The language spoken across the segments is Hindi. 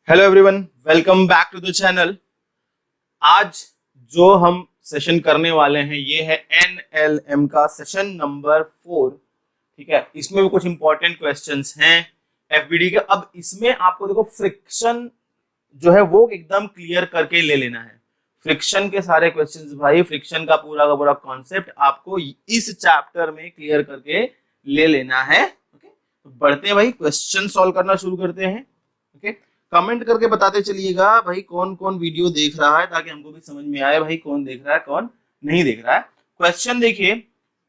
Hello everyone, welcome back to the channel. आज जो हम सेशन करने वाले हैं ये है एनएलएम का सेशन नंबर 4। ठीक है, इसमें भी कुछ इंपॉर्टेंट क्वेश्चंस हैं एफबीडी के। अब इसमें आपको देखो फ्रिक्शन जो है वो एकदम क्लियर करके ले लेना है। फ्रिक्शन के सारे क्वेश्चंस भाई, फ्रिक्शन का पूरा कॉन्सेप्ट आपको इस चैप्टर में क्लियर करके ले लेना है। ओके, तो बढ़ते हैं भाई, क्वेश्चन सॉल्व करना शुरू करते हैं। ओके, कमेंट करके बताते चलिएगा भाई कौन कौन वीडियो देख रहा है, ताकि हमको भी समझ में आए भाई कौन देख रहा है कौन नहीं देख रहा है। क्वेश्चन देखिए,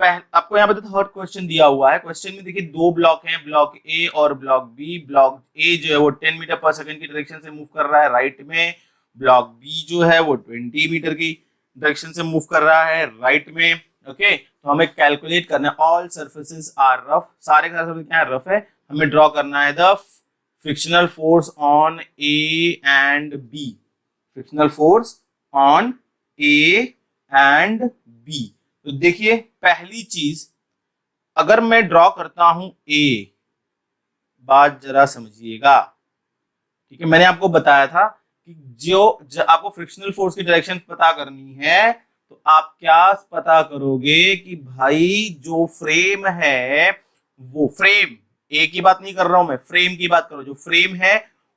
आपको यहाँ पे थर्ड क्वेश्चन दिया हुआ है। क्वेश्चन में देखिए दो ब्लॉक हैं, ब्लॉक ए और ब्लॉक बी। ब्लॉक ए जो है वो 10 मीटर पर सेकंड की डायरेक्शन से मूव कर रहा है राइट में। ब्लॉक बी जो है वो 20 मीटर की डायरेक्शन से मूव कर रहा है राइट में। ओके, तो हमें कैलकुलेट करना है ऑल सर्फेसेस आर रफ। सारे का सर्फेस क्या है, रफ है। हमें ड्रॉ करना है the frictional force on A and B. Frictional force on A and B. तो देखिए पहली चीज, अगर मैं ड्रॉ करता हूं ए, बात जरा समझिएगा। ठीक है, मैंने आपको बताया था कि जो आपको फ्रिक्शनल फोर्स की डायरेक्शन पता करनी है तो आप क्या पता करोगे कि भाई जो फ्रेम है, वो फ्रेम, ए की बात नहीं कर रहा हूं मैं, फ्रेम की बात करो। जो फ्रेम है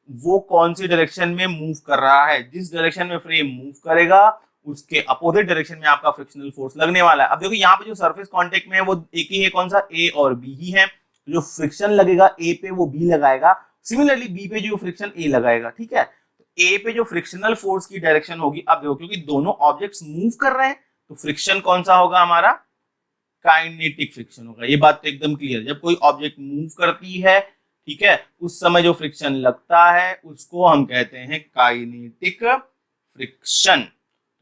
वो कौन सी डायरेक्शन में मूव कर रहा है। जिस डायरेक्शन में फ्रेम मूव करेगा उसके अपोजिट डायरेक्शन में आपका फ्रिक्शनल फोर्स लगने वाला है। अब देखो यहाँ पे जो सरफेस कांटेक्ट में है वो एक ही है, कौन सा, ए और बी ही है। जो फ्रिक्शन लगेगा ए पे वो बी लगाएगा, सिमिलरली बी पे जो फ्रिक्शन ए लगाएगा। ठीक है, तो ए पे जो फ्रिक्शनल फोर्स की डायरेक्शन होगी, अब देखो क्योंकि दोनों ऑब्जेक्ट्स मूव कर रहे हैं तो फ्रिक्शन कौन सा होगा हमारा, काइनेटिक फ्रिक्शन होगा। ये बात तो एकदम क्लियर। जब कोई ऑब्जेक्ट मूव करती है, ठीक है, उस समय जो फ्रिक्शन लगता है उसको हम कहते हैं काइनेटिक फ्रिक्शन।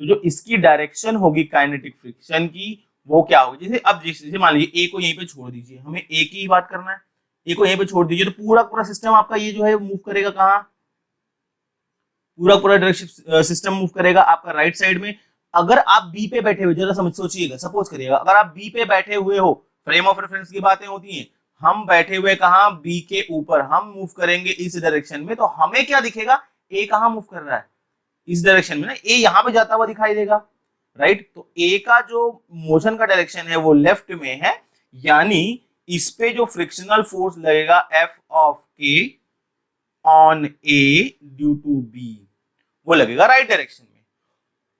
तो जो इसकी डायरेक्शन होगी काइनेटिक फ्रिक्शन की, वो क्या होगी, जैसे मान लीजिए ए को यहीं पे छोड़ दीजिए, हमें ए की ही बात करना है। ए को यहीं पे छोड़ दीजिए तो पूरा पूरा सिस्टम आपका ये जो है मूव करेगा कहाँ, पूरा पूरा डायरेक्शन सिस्टम मूव करेगा आपका राइट साइड में। अगर आप बी पे बैठे हुए, जरा समझ सोचिएगा, सपोज करिएगा अगर आप बी पे बैठे हुए हो, फ्रेम ऑफ रेफरेंस की बातें होती हैं, हम बैठे हुए कहाँ, बी के ऊपर, हम मूव करेंगे इस डायरेक्शन में, तो हमें क्या दिखेगा, ए कहाँ मूव कर रहा है, इस डायरेक्शन में ना, ए यहाँ पे जाता हुआ दिखाई देगा राइट। तो ए का जो मोशन का डायरेक्शन है वो लेफ्ट में है, यानी इस पे जो फ्रिक्शनल फोर्स लगेगा F of K on A due to B, वो लगेगा राइट डायरेक्शन में।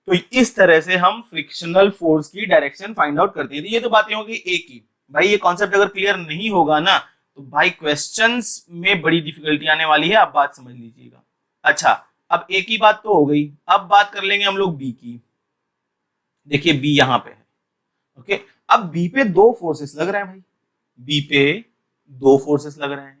तो इस तरह से हम फ्रिक्शनल फोर्स की डायरेक्शन फाइंड आउट करते हैं। ये तो बातें होगी ए की। भाई ये कॉन्सेप्ट अगर क्लियर नहीं होगा ना तो भाई क्वेश्चंस में बड़ी डिफिकल्टी आने वाली है, आप बात समझ लीजिएगा। अच्छा, अब ए की बात तो हो गई, अब बात कर लेंगे हम लोग बी की। देखिए बी यहां पे है। ओके, अब बी पे दो फोर्सेस लग रहे हैं भाई, बी पे दो फोर्सेस लग रहे हैं।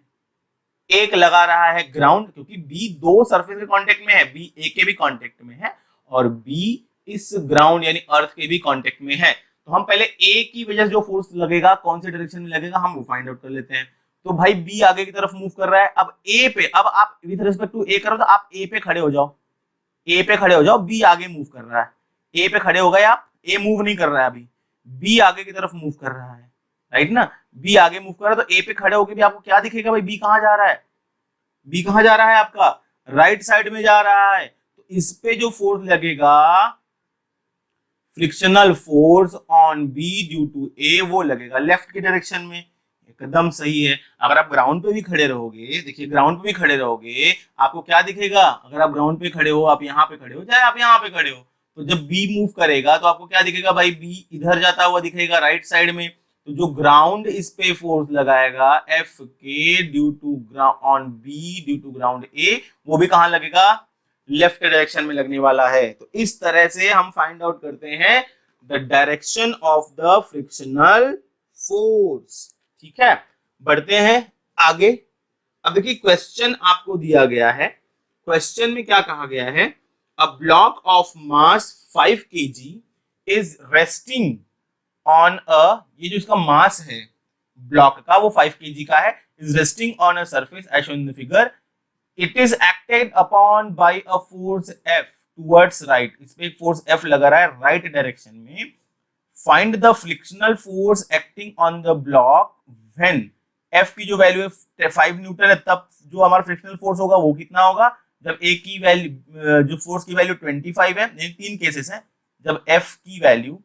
एक लगा रहा है ग्राउंड, क्योंकि बी दो सरफेस के कांटेक्ट में है, बी ए के भी कांटेक्ट में है और बी इस ग्राउंड यानी अर्थ के भी कांटेक्ट में है। तो हम पहले ए की वजह से जो फोर्स लगेगा कौन से डायरेक्शन में लगेगा हम वो फाइंड आउट कर लेते हैं। तो भाई बी आगे की तरफ मूव कर रहा है, अब ए पे, अब आप विद रिस्पेक्ट टू ए करो तो आप ए पे खड़े हो जाओ, ए पे खड़े हो जाओ, बी आगे मूव कर रहा है। ए पे खड़े हो गए आप, ए मूव नहीं कर रहा है अभी, बी आगे की तरफ मूव कर रहा है राइट ना। बी आगे मूव कर रहा है तो ए पे खड़े होकर भी आपको क्या दिखेगा भाई, बी कहां जा रहा है, बी कहां जा रहा है आपका, राइट साइड में जा रहा है। तो इस पे जो फोर्स लगेगा, frictional force on B due to A, वो लगेगा लेफ्ट की डायरेक्शन में। एकदम सही है। अगर आप ग्राउंड पे भी खड़े रहोगे, देखिए ग्राउंड पे भी खड़े रहोगे, आपको क्या दिखेगा, अगर आप ग्राउंड पे खड़े हो, आप यहाँ पे खड़े हो, चाहे आप यहाँ पे खड़े हो, तो जब बी मूव करेगा तो आपको क्या दिखेगा भाई, बी इधर जाता हुआ दिखेगा राइट साइड में। तो जो ग्राउंड इस पे फोर्स लगाएगा एफ के due to ground on B due to ground A, वो भी कहां लगेगा, लेफ्ट डायरेक्शन में लगने वाला है। तो इस तरह से हम फाइंड आउट करते हैं the direction of the frictional force. ठीक है, बढ़ते हैं आगे। अब देखिए क्वेश्चन आपको दिया गया है, क्वेश्चन में क्या कहा गया है, a block of mass 5 kg is resting on अ, ये जो इसका मास है ब्लॉक का वो 5 kg का है, is resting on a surface as shown in the figure, it is acted upon by a force F towards right, इस पे एक फोर्स एफ लगा रहा है राइट डायरेक्शन में। Find the frictional force acting on the block when F की जो वैल्यू है 5 न्यूटन है, तब जो हमारा फ्रिक्शनल फोर्स होगा वो कितना होगा, जब ए की वैल्यू जो फोर्स की वैल्यू 25 है, यानी 3 केसेस हैं, जब एफ की वैल्यू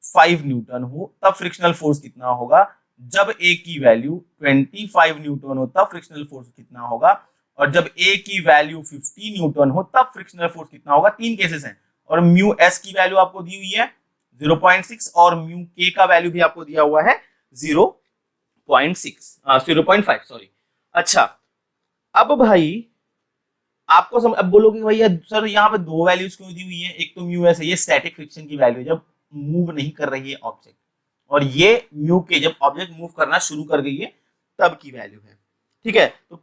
5 न्यूटन हो तब फ्रिक्शनल फोर्स कितना होगा, जब ए की वैल्यू 25 न्यूटन हो तब फ्रिक्शनल फोर्स कितना होगा, और जब ए की वैल्यू 50 न्यूटन हो तब फ्रिक्शनल फोर्स कितना होगा। 3 केसेस हैं, और म्यू एस की वैल्यू आपको दी हुई है 0.6 और म्यू के का वैल्यू भी आपको दिया हुआ है 0.5 सॉरी। अच्छा, अब भाई आपको अब बोलोगे भैया सर यहाँ पे 2 वैल्यूज क्यों दी हुई है, एक तो म्यू एस है, ये स्टैटिक फ्रिक्शन की वैल्यू है जब मूव नहीं कर रही है ऑब्जेक्ट, और ये म्यू के जब ऑब्जेक्ट मूव करना शुरू कर गई है तब की वैल्यू है। ठीक है, तो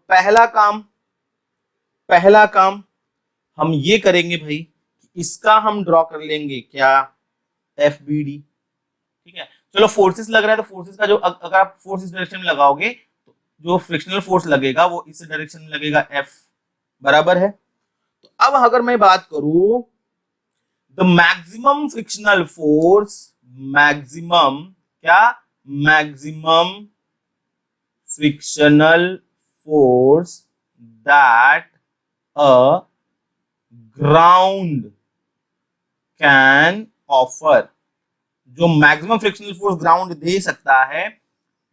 पहला काम हम ये करेंगे भाई, इसका हम ड्रॉ कर लेंगे क्या, एफ बी डी। ठीक है, चलो फोर्सेस लग रहा है, तो फोर्सेस का जो अगर आप फोर्स इस डायरेक्शन में लगाओगे तो जो फ्रिक्शनल फोर्स लगेगा वो इस डायरेक्शन में लगेगा, एफ बराबर है। तो अब अगर मैं बात करूं the maximum frictional force, maximum frictional force that a ground can offer, जो मैक्सिमम फ्रिक्शनल फोर्स ग्राउंड दे सकता है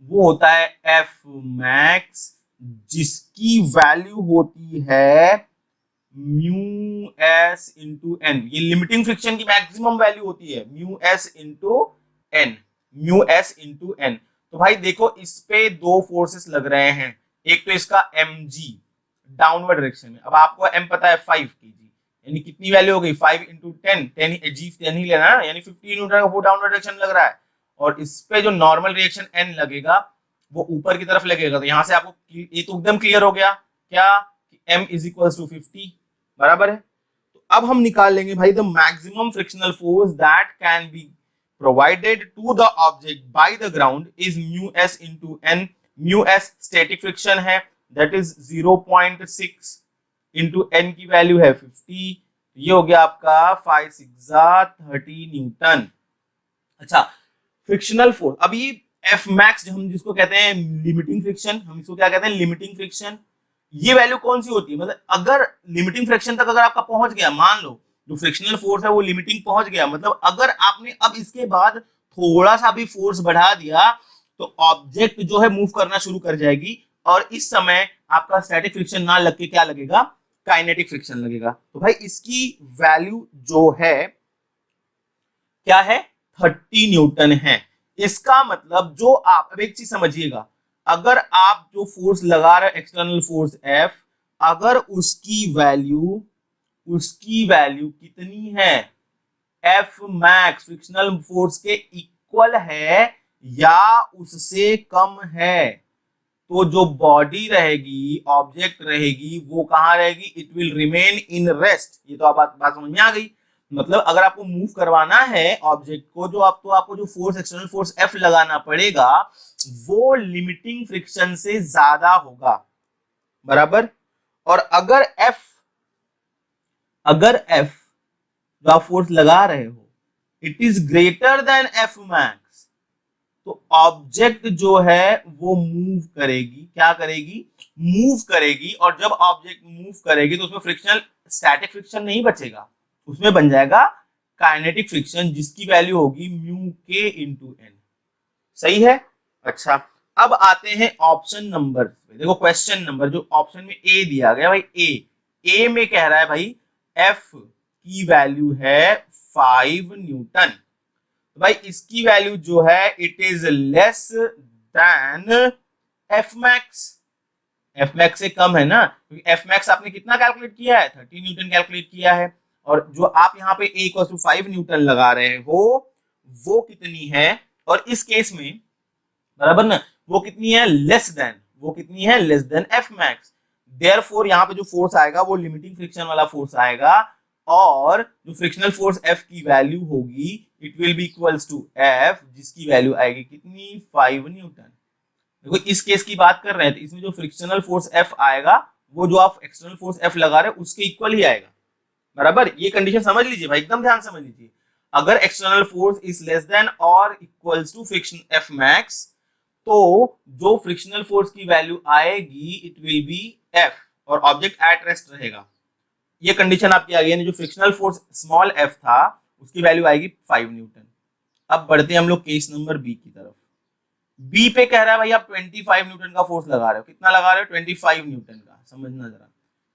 वो होता है एफ मैक्स, जिसकी वैल्यू होती है म्यू एस इंटू एन। ये लिमिटिंग फ्रिक्शन की मैक्सिमम वैल्यू होती है mu S into N, mu S into N. तो भाई देखो इस पे 2 फोर्सेस लग रहे हैं, एक तो इसका एम जी डाउनवर्ड डायरेक्शन में, अब आपको एम पता है 5 kg, यानी कितनी वैल्यू हो गई 5 इंटू 10 जी 10 ही लेना है, यानी 15 न्यूटन का वो डाउनवर्ड डायरेक्शन लग रहा है, और इस पे जो नॉर्मल रिएक्शन एन लगेगा वो ऊपर की तरफ लगेगा। तो यहां से आपको ये तो एकदम क्लियर हो गया क्या, m इज इक्वल टू 50 बराबर है। तो अब हम निकाल लेंगे भाई the maximum frictional force that can be provided to the object by the ground is mu s into n। mu s static friction है, that is 0.6 into n की वैल्यू है 50, ये हो गया आपका 5 6 30 न्यूटन। अच्छा, फ्रिक्शनल फोर्स, अब ये एफ मैक्स हम जिसको कहते हैं लिमिटिंग फ्रिक्शन, हम इसको क्या कहते हैं लिमिटिंग फ्रिक्शन, ये वैल्यू कौन सी होती है, मतलब अगर लिमिटिंग फ्रिक्शन तक अगर आपका पहुंच गया, मान लो जो फ्रिक्शनल फोर्स है वो लिमिटिंग पहुंच गया, मतलब अगर आपने अब इसके बाद थोड़ा सा भी फोर्स बढ़ा दिया तो ऑब्जेक्ट जो है मूव करना शुरू कर जाएगी, और इस समय आपका स्टैटिक फ्रिक्शन ना लग के क्या लगेगा, काइनेटिक फ्रिक्शन लगेगा। तो भाई इसकी वैल्यू जो है क्या है 30 न्यूटन है। इसका मतलब जो आप अब एक चीज समझिएगा, अगर आप जो फोर्स लगा रहे हो एक्सटर्नल फोर्स एफ, अगर उसकी वैल्यू कितनी है, एफ मैक्स फ्रिक्शनल फोर्स के इक्वल है या उससे कम है, तो जो बॉडी रहेगी, ऑब्जेक्ट रहेगी, वो कहां रहेगी, it will remain in rest. ये तो आप बात समझ में आ गई। मतलब अगर आपको मूव करवाना है ऑब्जेक्ट को, जो आपको जो फोर्स एक्सटर्नल फोर्स एफ लगाना पड़ेगा वो लिमिटिंग फ्रिक्शन से ज्यादा होगा, बराबर। और अगर एफ जो आप फोर्स लगा रहे हो it is greater than F max, तो ऑब्जेक्ट जो है वो मूव करेगी, क्या करेगी, मूव करेगी, और जब ऑब्जेक्ट मूव करेगी तो उसमें फ्रिक्शनल स्टैटिक फ्रिक्शन नहीं बचेगा, उसमें बन जाएगा काइनेटिक फ्रिक्शन, जिसकी वैल्यू होगी म्यू के इंटू एन। सही है। अच्छा, अब आते हैं ऑप्शन नंबर, देखो क्वेश्चन नंबर जो ऑप्शन में ए दिया गया भाई, ए में कह रहा है भाई एफ की वैल्यू है 5 न्यूटन, तो भाई इसकी वैल्यू जो है it is less then F max, F max से कम है ना, क्योंकि एफ मैक्स आपने कितना कैलकुलेट किया है 30 न्यूटन कैलकुलेट किया है, और जो आप यहाँ पे ए इक्वल टू 5 न्यूटन लगा रहे हो वो कितनी है, और इस केस में बराबर ना वो कितनी है, लेस देन, वो कितनी है less than F max. Therefore यहाँ पे जो फोर्स आएगा वो लिमिटिंग फ्रिक्शन वाला फोर्स आएगा, और जो फ्रिक्शनल फोर्स एफ की वैल्यू होगी it will be equals to F, जिसकी वैल्यू आएगी कितनी 5 न्यूटन। देखो इस केस की बात कर रहे हैं तो इसमें जो फ्रिक्शनल फोर्स एफ आएगा वो जो आप एक्सटर्नल फोर्स एफ लगा रहे हैं उसके इक्वल ही आएगा, बराबर। ये कंडीशन समझ लीजिए भाई, एकदम ध्यान समझ लीजिए, अगर external force is less than और equals to friction F max, तो जो फ्रिक्शनल फोर्स की वैल्यू आएगी इट विल बी एफ, और ऑब्जेक्ट एट रेस्ट रहेगा, ये कंडीशन आपकी आ गई, यानी जो फ्रिक्शनल फोर्स स्मॉल एफ था उसकी वैल्यू आएगी 5 न्यूटन। अब बढ़ते हैं हम लोग केस नंबर बी की तरफ। बी पे कह रहा है भाई आप 25 न्यूटन का फोर्स लगा रहे हो, कितना लगा रहे हो 25 न्यूटन का, समझना जरा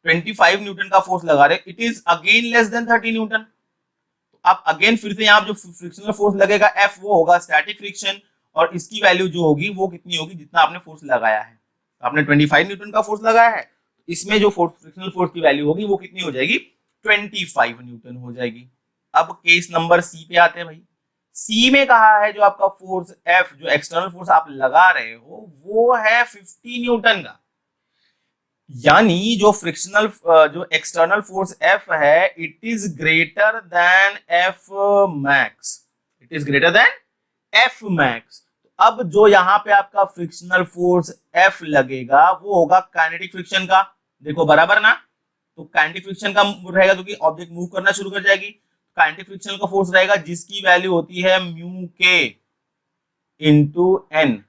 25 न्यूटन का फोर्स लगा रहे हो, it is again less than 30 Newton. तो आप अगेन फिर से यहाँ जो फ्रिक्शनल फोर्स लगेगा एफ वो होगा स्टैटिक फ्रिक्शन, और इसकी वैल्यू जो होगी वो कितनी होगी जितना आपने फोर्स लगाया है। तो आपने 25 न्यूटन का फोर्स लगाया है, इसमें जो फ्रिक्शनल फोर्स की वैल्यू होगी वो कितनी हो जाएगी 25 न्यूटन हो जाएगी। अब केस नंबर सी पे आते हैं भाई। सी में कहा है जो आपका फोर्स एफ, जो एक्सटर्नल फोर्स आप लगा रहे हो वो है 50 न्यूटन का, यानी जो फ्रिक्शनल जो एक्सटर्नल फोर्स एफ है it is greater than F max, it is greater than F max. अब जो यहाँ पे आपका फ्रिक्शनल फोर्स एफ लगेगा वो होगा काइनेटिक फ्रिक्शन का, देखो बराबर ना, तो काइनेटिक फ्रिक्शन का रहेगा क्योंकि ऑब्जेक्ट मूव करना शुरू कर जाएगी, काइनेटिक फ्रिक्शन का फोर्स रहेगा जिसकी वैल्यू होती है म्यू के इंटू एन,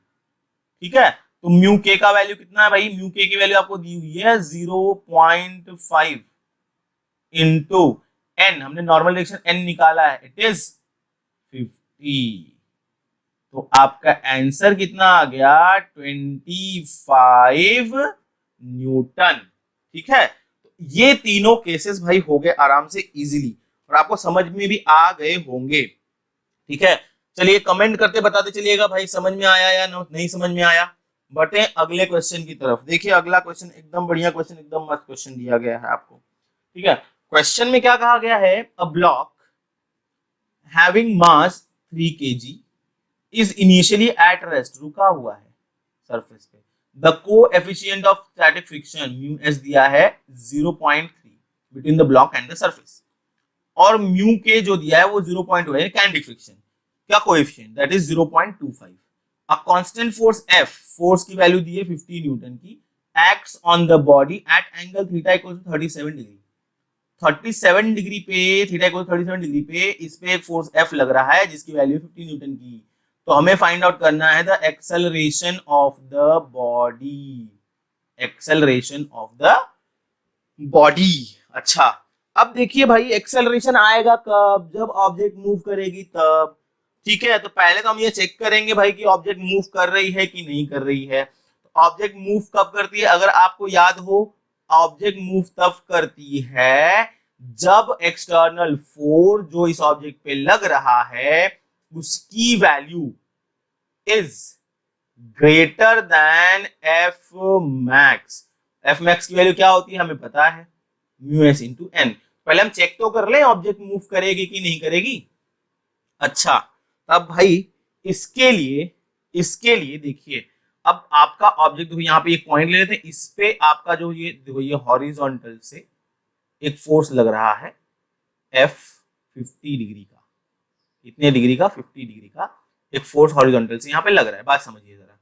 ठीक है। तो म्यू के का वैल्यू कितना है भाई, म्यू के की वैल्यू आपको दी हुई है 0.5 इंटू एन, हमने नॉर्मल डायरेक्शन एन निकाला है, इट इज 50। तो आपका आंसर कितना आ गया 25 न्यूटन, ठीक है। तो ये तीनों केसेस भाई हो गए आराम से इजीली, और आपको समझ में भी आ गए होंगे, ठीक है। चलिए कमेंट करके बताते चलिएगा भाई समझ में आया या नहीं समझ में आया। बढ़ते अगले क्वेश्चन की तरफ। देखिए अगला क्वेश्चन एकदम बढ़िया क्वेश्चन, एकदम मस्त क्वेश्चन दिया गया है आपको, ठीक है। क्वेश्चन में क्या कहा गया है, a block having mass 3 kg is initially at rest, रुका हुआ है सरफेस पे, the coefficient of static friction mu S दिया है 0.3 between the block and the surface, और म्यू के जो दिया है वो 0.1 है काइनेटिक फ्रिक्शन क्या coefficient that is 0.25। A constant force F, force की वैल्यू दी है 50 न्यूटन की, acts on the body at angle theta equal to 37 degree, 37 degree पे, थीटा इक्वल 37 डिग्री पे इस पे एक फोर्स एफ लग रहा है जिसकी वैल्यू 50 न्यूटन की। तो हमें फाइंड आउट करना है the acceleration of the body, acceleration of the body. अच्छा अब देखिए भाई एक्सेलरेशन आएगा कब, जब ऑब्जेक्ट मूव करेगी तब, ठीक है। तो पहले तो हम ये चेक करेंगे भाई कि ऑब्जेक्ट मूव कर रही है कि नहीं कर रही है। तो ऑब्जेक्ट मूव कब करती है, अगर आपको याद हो ऑब्जेक्ट मूव तब करती है जब एक्सटर्नल फोर्स जो इस ऑब्जेक्ट पे लग रहा है उसकी value is greater than F max. F max की वैल्यू क्या होती है हमें पता है, म्यू एस इंटू एन। पहले हम चेक तो कर लें ऑब्जेक्ट मूव करेगी कि नहीं करेगी। अच्छा अब भाई इसके लिए देखिए, अब आपका ऑब्जेक्ट देखो यहाँ पे एक पॉइंट ले लेते हैं, इस पे आपका जो ये देखो ये हॉरिजॉन्टल से एक फोर्स लग रहा है एफ 50 डिग्री का, कितने डिग्री का 50 डिग्री का एक फोर्स हॉरिजॉन्टल से यहाँ पे लग रहा है। बात समझिए जरा,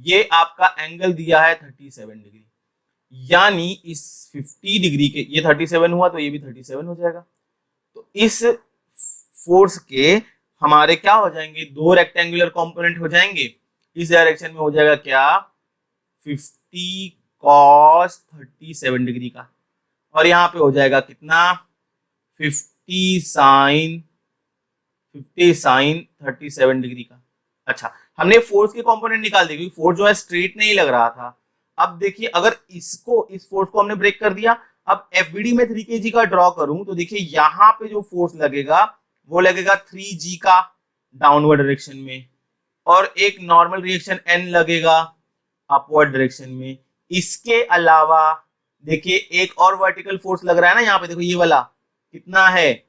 ये आपका एंगल दिया है 37 डिग्री, यानी इस 50 डिग्री के ये 37 हुआ तो ये भी 37 हो जाएगा। तो इस फोर्स के हमारे क्या हो जाएंगे, दो रेक्टेंगुलर कंपोनेंट हो जाएंगे। इस डायरेक्शन में हो जाएगा क्या 50 cos 37 डिग्री का, और यहाँ पे हो जाएगा कितना 50 sin 37 डिग्री का। अच्छा हमने फोर्स के कंपोनेंट निकाल दिए क्योंकि फोर्स जो है स्ट्रेट नहीं लग रहा था। अब देखिए अगर इस फोर्स को हमने ब्रेक कर दिया, अब एफबीडी में 3 kg का ड्रॉ करूं तो देखिए यहाँ पे जो फोर्स लगेगा वो लगेगा 3g का डाउनवर्ड डायरेक्शन में, और एक नॉर्मल रिएक्शन n लगेगा अपवर्ड डायरेक्शन में। इसके अलावा देखिए एक और वर्टिकल फोर्स लग रहा है ना यहाँ पे, देखो ये वाला कितना है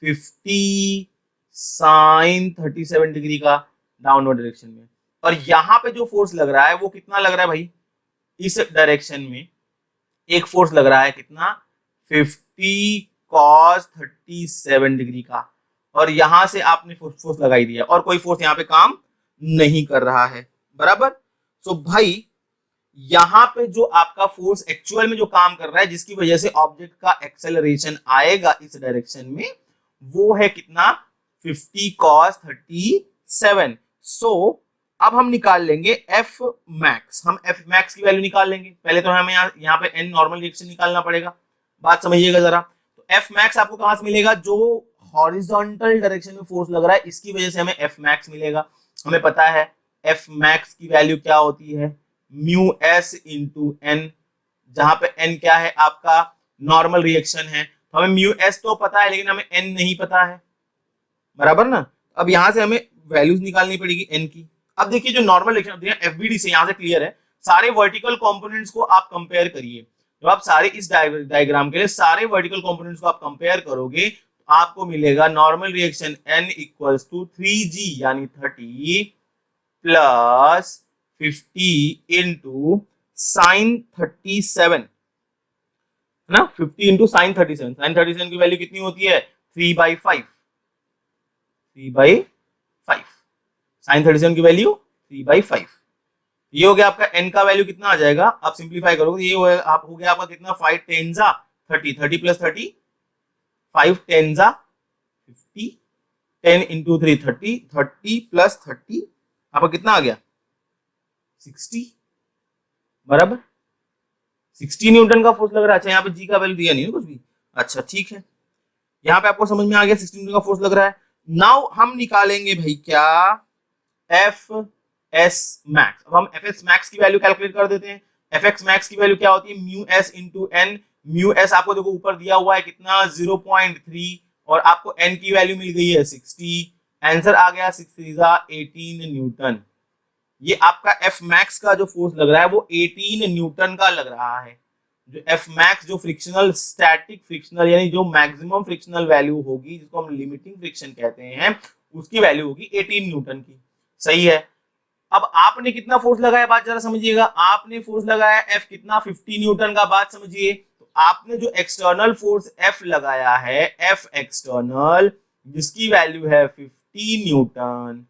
50 sin 37 डिग्री का डाउनवर्ड डायरेक्शन में, और यहाँ पे जो फोर्स लग रहा है वो कितना लग रहा है भाई, इस डायरेक्शन में एक फोर्स लग रहा है कितना 50 cos 37 डिग्री का, और यहां से आपने फोर्स लगाई दिया और कोई फोर्स यहाँ पे काम नहीं कर रहा है, बराबर। तो भाई यहां पे जो आपका फोर्स एक्चुअल में जो काम कर रहा है जिसकी वजह से ऑब्जेक्ट का एक्सेलरेशन आएगा इस डायरेक्शन में, वो है कितना 50 cos 37। सो अब हम निकाल लेंगे एफ मैक्स। हम एफ मैक्स की वैल्यू निकाल लेंगे। पहले तो हमें यहाँ पे एन नॉर्मल रिएक्शन निकालना पड़ेगा। बात समझिएगा जरा। तो एफ मैक्स आपको कहां से मिलेगा? जो हॉरिजॉन्टल डायरेक्शन में फोर्स लग रहा है इसकी वजह से हमें एफ मैक्स मिलेगा। हमें पता है एफ मैक्स की वैल्यू क्या होती है? म्यू एस इंटू एन, जहां पे एन क्या है? आपका नॉर्मल रिएक्शन है। तो हमें म्यू एस तो पता है लेकिन हमें एन नहीं पता है, बराबर ना। अब यहां से हमें वैल्यूज निकालनी पड़ेगी एन की। अब देखिए जो नॉर्मल रिएक्शन एफबीडी से यहां से क्लियर है, सारे वर्टिकल कंपोनेंट्स को आप कंपेयर करिए। जब आप सारे इस डायग्राम के लिए सारे वर्टिकल कंपोनेंट्स को आप कंपेयर करोगे तो आपको मिलेगा normal reaction n equals to 3g यानी 30 प्लस 50 इंटू साइन 37, है ना। 50 इंटू साइन 37, साइन 37 की वैल्यू कितनी होती है? 3/5, 3/5 साइन 37 की वैल्यू 3/5। ये हो गया आपका n का वैल्यू कितना आ जाएगा? आप सिंप्लीफाई करोगे ये हो गया आपका कितना? 5 10 30, 30 प्लस 30, 5 10 50, 10 इंटू 3 30, 30 प्लस 30 आपका कितना आ गया? 60, बराबर 60 न्यूटन का फोर्स लग रहा है। अच्छा यहाँ पे जी का वैल्यू दिया नहीं है कुछ भी। अच्छा ठीक है, यहाँ पे आपको समझ में आ गया 60 न्यूटन का फोर्स लग रहा है। नाउ हम निकालेंगे भाई क्या? F S max. अब हम एफ एस मैक्स की वैल्यू कैलकुलेट कर देते हैं। एफ एक्स मैक्स की वैल्यू क्या होती है? Mu S into N. Mu S आपको देखो ऊपर दिया हुआ है कितना? 0.3 और आपको एन की वैल्यू मिल गई है 60। आंसर आ गया 18 न्यूटन। ये आपका एफ मैक्स का जो फोर्स लग रहा है वो 18 न्यूटन का लग रहा है। जो एफ मैक्स जो फ्रिक्शनल स्टैटिक फ्रिक्शनल यानी जो मैक्सिमम फ्रिक्शनल वैल्यू होगी जिसको हम लिमिटिंग फ्रिक्शन कहते हैं उसकी वैल्यू होगी 18 न्यूटन की। सही है। अब आपने कितना फोर्स लगाया बात जरा समझिएगा। आपने फोर्स लगाया एफ कितना? 50 न्यूटन का। बात समझिए। तो आपने जो एक्सटर्नल फोर्स एफ लगाया है एफ एक्सटर्नल जिसकी वैल्यू है 50 न्यूटन,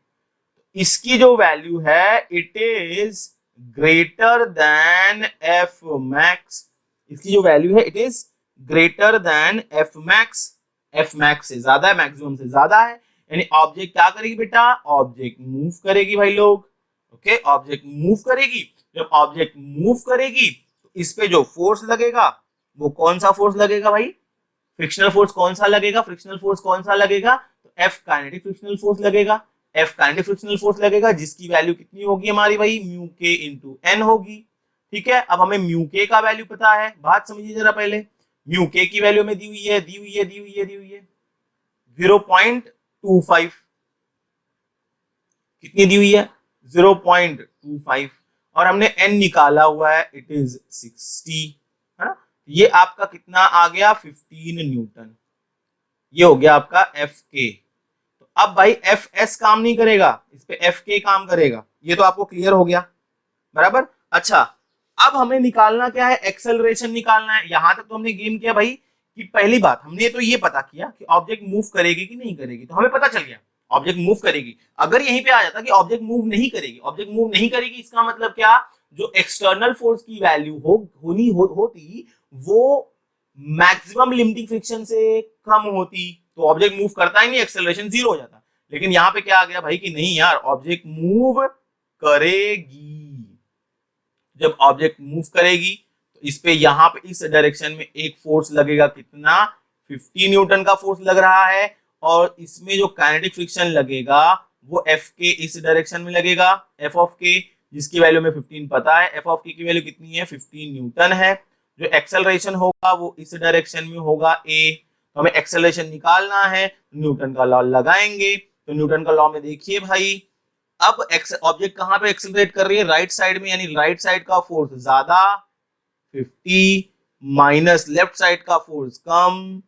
इसकी जो वैल्यू है it is greater than F max. इसकी जो वैल्यू है it is greater than F max. F max से ज्यादा है, मैक्सिमम से ज्यादा है। यानी ऑब्जेक्ट क्या करेगी बेटा? ऑब्जेक्ट मूव करेगी भाई लोग। ओके, ऑब्जेक्ट मूव करेगी। जब ऑब्जेक्ट मूव करेगी तो इस पे जो फोर्स लगेगा वो कौन सा फोर्स लगेगा भाई? फ्रिक्शनल फोर्स कौन सा लगेगा? फ्रिक्शनल फोर्स कौन सा लगेगा? तो एफ काइनेटिक फ्रिक्शनल फोर्स लगेगा। एफ काइनेटिक फ्रिक्शनल फोर्स लगेगा जिसकी वैल्यू कितनी होगी हमारी भाई? म्यू के इंटू एन होगी। ठीक है, अब हमें म्यू के का वैल्यू पता है। बात समझिए जरा पहले। म्यू के की वैल्यू में दी हुई है 0.25। कितनी दी हुई है? 0.25। और हमने एन निकाला हुआ है इट इज 60, है ना। ये आपका कितना आ गया? 15 न्यूटन। ये हो गया आपका एफ के। तो अब भाई एफ एस काम नहीं करेगा, इस पे एफ के काम करेगा। ये तो आपको क्लियर हो गया, बराबर। अच्छा, अब हमें निकालना क्या है? एक्सेलरेशन निकालना है। यहां तक तो हमने गेम किया भाई कि पहली बात हमने तो ये पता किया कि ऑब्जेक्ट मूव करेगी कि नहीं करेगी, तो हमें पता चल गया ऑब्जेक्ट मूव करेगी। अगर यहीं पे आ जाता कि ऑब्जेक्ट मूव नहीं करेगी, ऑब्जेक्ट मूव नहीं करेगी इसका मतलब क्या? जो एक्सटर्नल फोर्स की वैल्यू होती वो मैक्सिमम लिमिटिंग फ्रिक्शन से कम होती, तो ऑब्जेक्ट मूव करता ही नहीं, एक्सेलरेशन 0 हो जाता। लेकिन यहाँ पे क्या आ गया भाई कि नहीं यार, ऑब्जेक्ट मूव करेगी। जब ऑब्जेक्ट मूव करेगी तो इस पे यहाँ पे इस डायरेक्शन में एक फोर्स लगेगा कितना? 50 न्यूटन का फोर्स लग रहा है। और इसमें जो काइनेटिक फ्रिक्शन लगेगा वो एफ के इस डायरेक्शन में लगेगा, एफ ऑफ के, जिसकी वैल्यू में 15 पता है। एफ ऑफ के की वैल्यू कितनी है? 15 न्यूटन है। जो एक्सेलरेशन होगा वो इस डायरेक्शन में होगा ए। तो हमें एक्सेलरेशन निकालना है, न्यूटन का लॉ लगाएंगे। तो न्यूटन का लॉ में देखिए भाई, अब ऑब्जेक्ट कहां पे एक्सेलरेट कर रही है? राइट साइड में, यानी राइट साइड का फोर्स ज्यादा 50 माइनस लेफ्ट साइड का फोर्स कम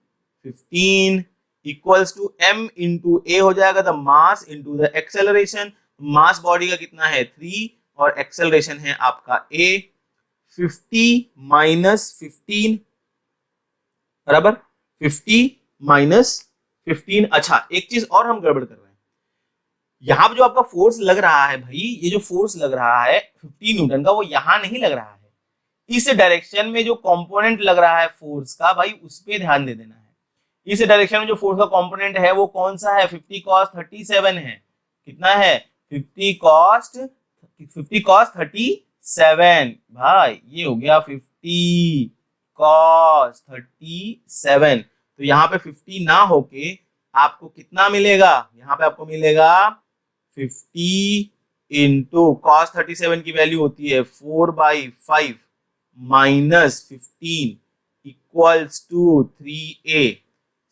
15 equals to m into A हो जाएगा the mass into the acceleration. Mass body का कितना है? 3 और एक्सेलरेशन है आपका a। 50 माइनस 15 बराबर 50 माइनस 15। अच्छा, एक चीज और हम गड़बड़ कर रहे हैं। यहां पर जो आपका फोर्स लग रहा है भाई, ये जो फोर्स लग रहा है 50 न्यूटन का, वो यहां नहीं लग रहा है। इस डायरेक्शन में जो कंपोनेंट लग रहा है फोर्स का भाई, उस पे ध्यान दे देना है। इस डायरेक्शन में जो फोर्स का कंपोनेंट है वो कौन सा है? 50 cos 37 है। कितना है? 50 cos 50 cos 37 भाई, ये हो गया 50 cos 37। तो यहाँ पे 50 ना होके आपको कितना मिलेगा, यहाँ पे आपको मिलेगा 50 इंटू cos 37 की वैल्यू होती है 4/5 minus 15 equals to 3a।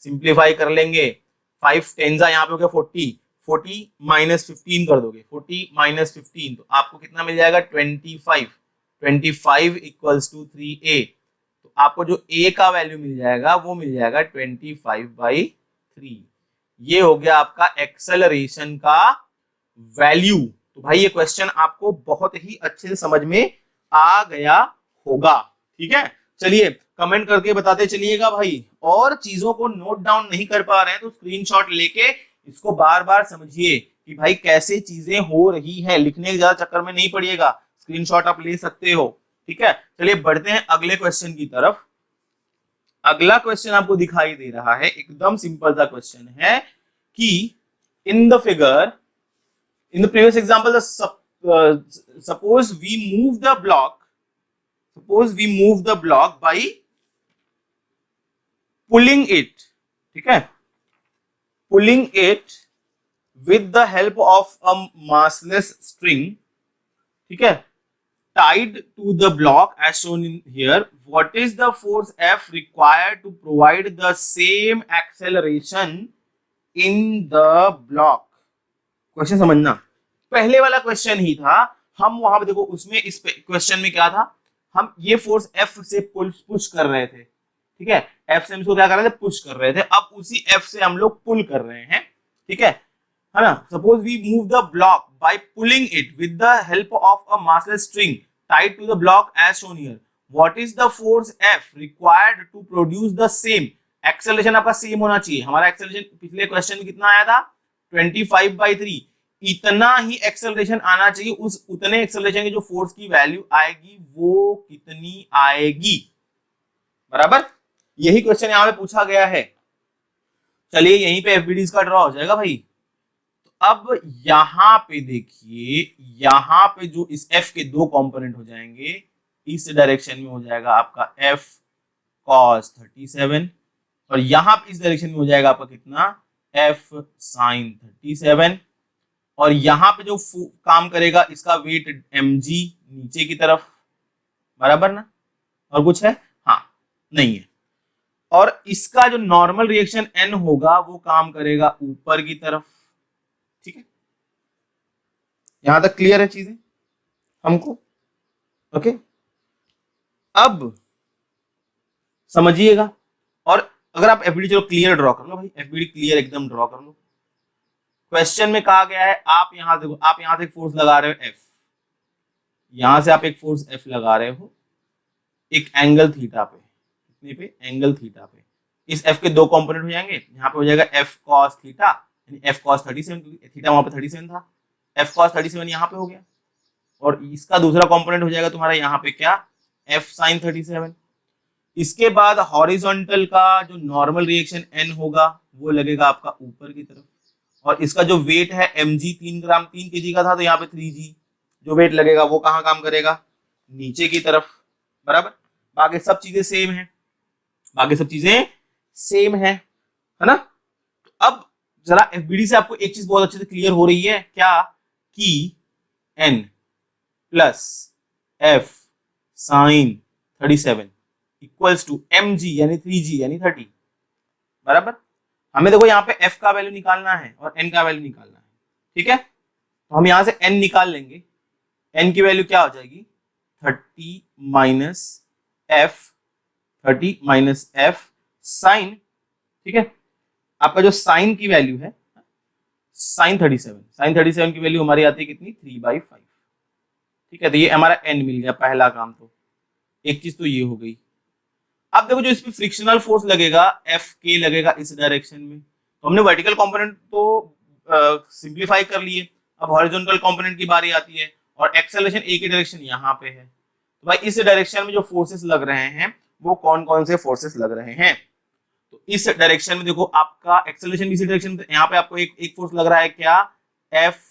Simplify कर लेंगे, 5 टेंजा यहाँ पे हो गया 40, 40 माइनस 15 कर दोगे, 40 माइनस 15 तो आपको कितना मिल जाएगा 25, 25 इक्वल्स टू 3a। तो आपको जो a का वैल्यू मिल जाएगा वो मिल जाएगा 25/3। ये हो गया आपका एक्सेलरेशन का वैल्यू। तो भाई ये क्वेश्चन आपको बहुत ही अच्छे से समझ में आ गया होगा। ठीक है, चलिए कमेंट करके बताते चलिएगा भाई। और चीजों को नोट डाउन नहीं कर पा रहे हैं तो स्क्रीनशॉट लेके इसको बार बार समझिए कि भाई कैसे चीजें हो रही हैं। लिखने के ज्यादा चक्कर में नहीं पड़िएगा, स्क्रीनशॉट आप ले सकते हो। ठीक है, चलिए बढ़ते हैं अगले क्वेश्चन की तरफ। अगला क्वेश्चन आपको दिखाई दे रहा है, एकदम सिंपल सा क्वेश्चन है कि इन the figure, in the previous example, suppose we move the block by pulling it, ठीक है, pulling it with the help of a massless string, ठीक है, tied to the block as shown in here. What is the force F required to provide the same acceleration in the block? Question समझना, पहले वाला क्वेश्चन ही था, हम वहां पे देखो उसमें इस क्वेश्चन में क्या था, हम ये फोर्स F से पुश कर रहे थे। ठीक है, F से हम इसको क्या कर रहे थे, पुश कर रहे थे। अब उसी F से हम लोग पुल कर रहे हैं। ठीक है ना। Suppose we move the block by pulling it with the help of a massless string tied to the block as shown here. What is the force F required to produce the same acceleration. आपका सेम होना चाहिए। हमारा एक्सेलरेशन पिछले क्वेश्चन में कितना आया था, 25/3। इतना ही एक्सेलरेशन आना चाहिए। उस उतने एक्सेलरेशन की जो फोर्स की वैल्यू आएगी वो कितनी आएगी, बराबर। यही क्वेश्चन यहां पे पूछा गया है। चलिए यहीं पे एफबीडीज का ड्रॉ हो जाएगा भाई। तो अब यहां पे देखिए, यहां पे जो इस एफ के दो कंपोनेंट हो जाएंगे, इस डायरेक्शन में हो जाएगा आपका एफ cos 37 और यहां पे इस डायरेक्शन में हो जाएगा आपका कितना, एफ sin 37। और यहां पे जो काम करेगा इसका वेट mg नीचे की तरफ, बराबर ना। और कुछ है, हाँ नहीं है। और इसका जो नॉर्मल रिएक्शन n होगा वो काम करेगा ऊपर की तरफ। ठीक है, यहां तक क्लियर है चीजें हमको। ओके, अब समझिएगा। और अगर आप एफबीडी चलो क्लियर ड्रॉ कर लो भाई, एफबीडी क्लियर एकदम ड्रॉ कर लो। क्वेश्चन में कहा गया है, आप यहां देखो, आप यहां से एक फोर्स लगा रहे हो F, यहां से आप एक फोर्स F लगा रहे हो एक एंगल थीटा पे, कितने पे, एंगल थीटा पे। इस F के दो कंपोनेंट हो जाएंगे, यहाँ पे हो जाएगा F cos थीटा, यानी F cos 37, क्योंकि थीटा वहां पे 37 था, F cos 37 यहाँ पे हो गया। और इसका दूसरा कंपोनेंट हो जाएगा तुम्हारा यहाँ पे क्या, F sin 37। इसके बाद हॉरिजॉन्टल का जो नॉर्मल रिएक्शन n होगा वो लगेगा आपका ऊपर की तरफ। और इसका जो वेट है mg 3 ग्राम 3 kg का था, तो यहाँ पे 3g जो वेट लगेगा वो कहाँ काम करेगा, नीचे की तरफ, बराबर। बाकी सब चीजें सेम है, बाकी सब चीजें सेम है ना। तो अब जरा एफबीडी से आपको एक चीज बहुत अच्छे से क्लियर हो रही है, क्या, कि n plus f sin 37 equals to mg यानी 3g यानी 30, बराबर। हमें देखो यहाँ पे f का वैल्यू निकालना है और n का वैल्यू निकालना है। ठीक है, तो हम यहां से n निकाल लेंगे। n की वैल्यू क्या हो जाएगी, 30 माइनस f साइन, ठीक है, आपका जो साइन की वैल्यू है साइन 37 की वैल्यू हमारी आती है कितनी, 3/5। ठीक है, तो ये हमारा n मिल गया, पहला काम तो एक चीज तो ये हो गई। अब देखो जो इसमें फ्रिक्शनल फोर्स लगेगा एफ के लगेगा इस डायरेक्शन में, तो हमने वर्टिकल कंपोनेंट तो सिंप्लीफाई कर लिए। अब हॉरिजॉन्टल कंपोनेंट की बारी आती है और एक्सेलरेशन ए की डायरेक्शन यहाँ पे है। तो भाई इस डायरेक्शन में जो फोर्सेस लग रहे हैं वो कौन कौन से फोर्सेस लग रहे हैं, तो इस डायरेक्शन में देखो आपका एक्सेलरेशन इसी डायरेक्शन में, यहाँ पे आपको एक फोर्स लग रहा है क्या, एफ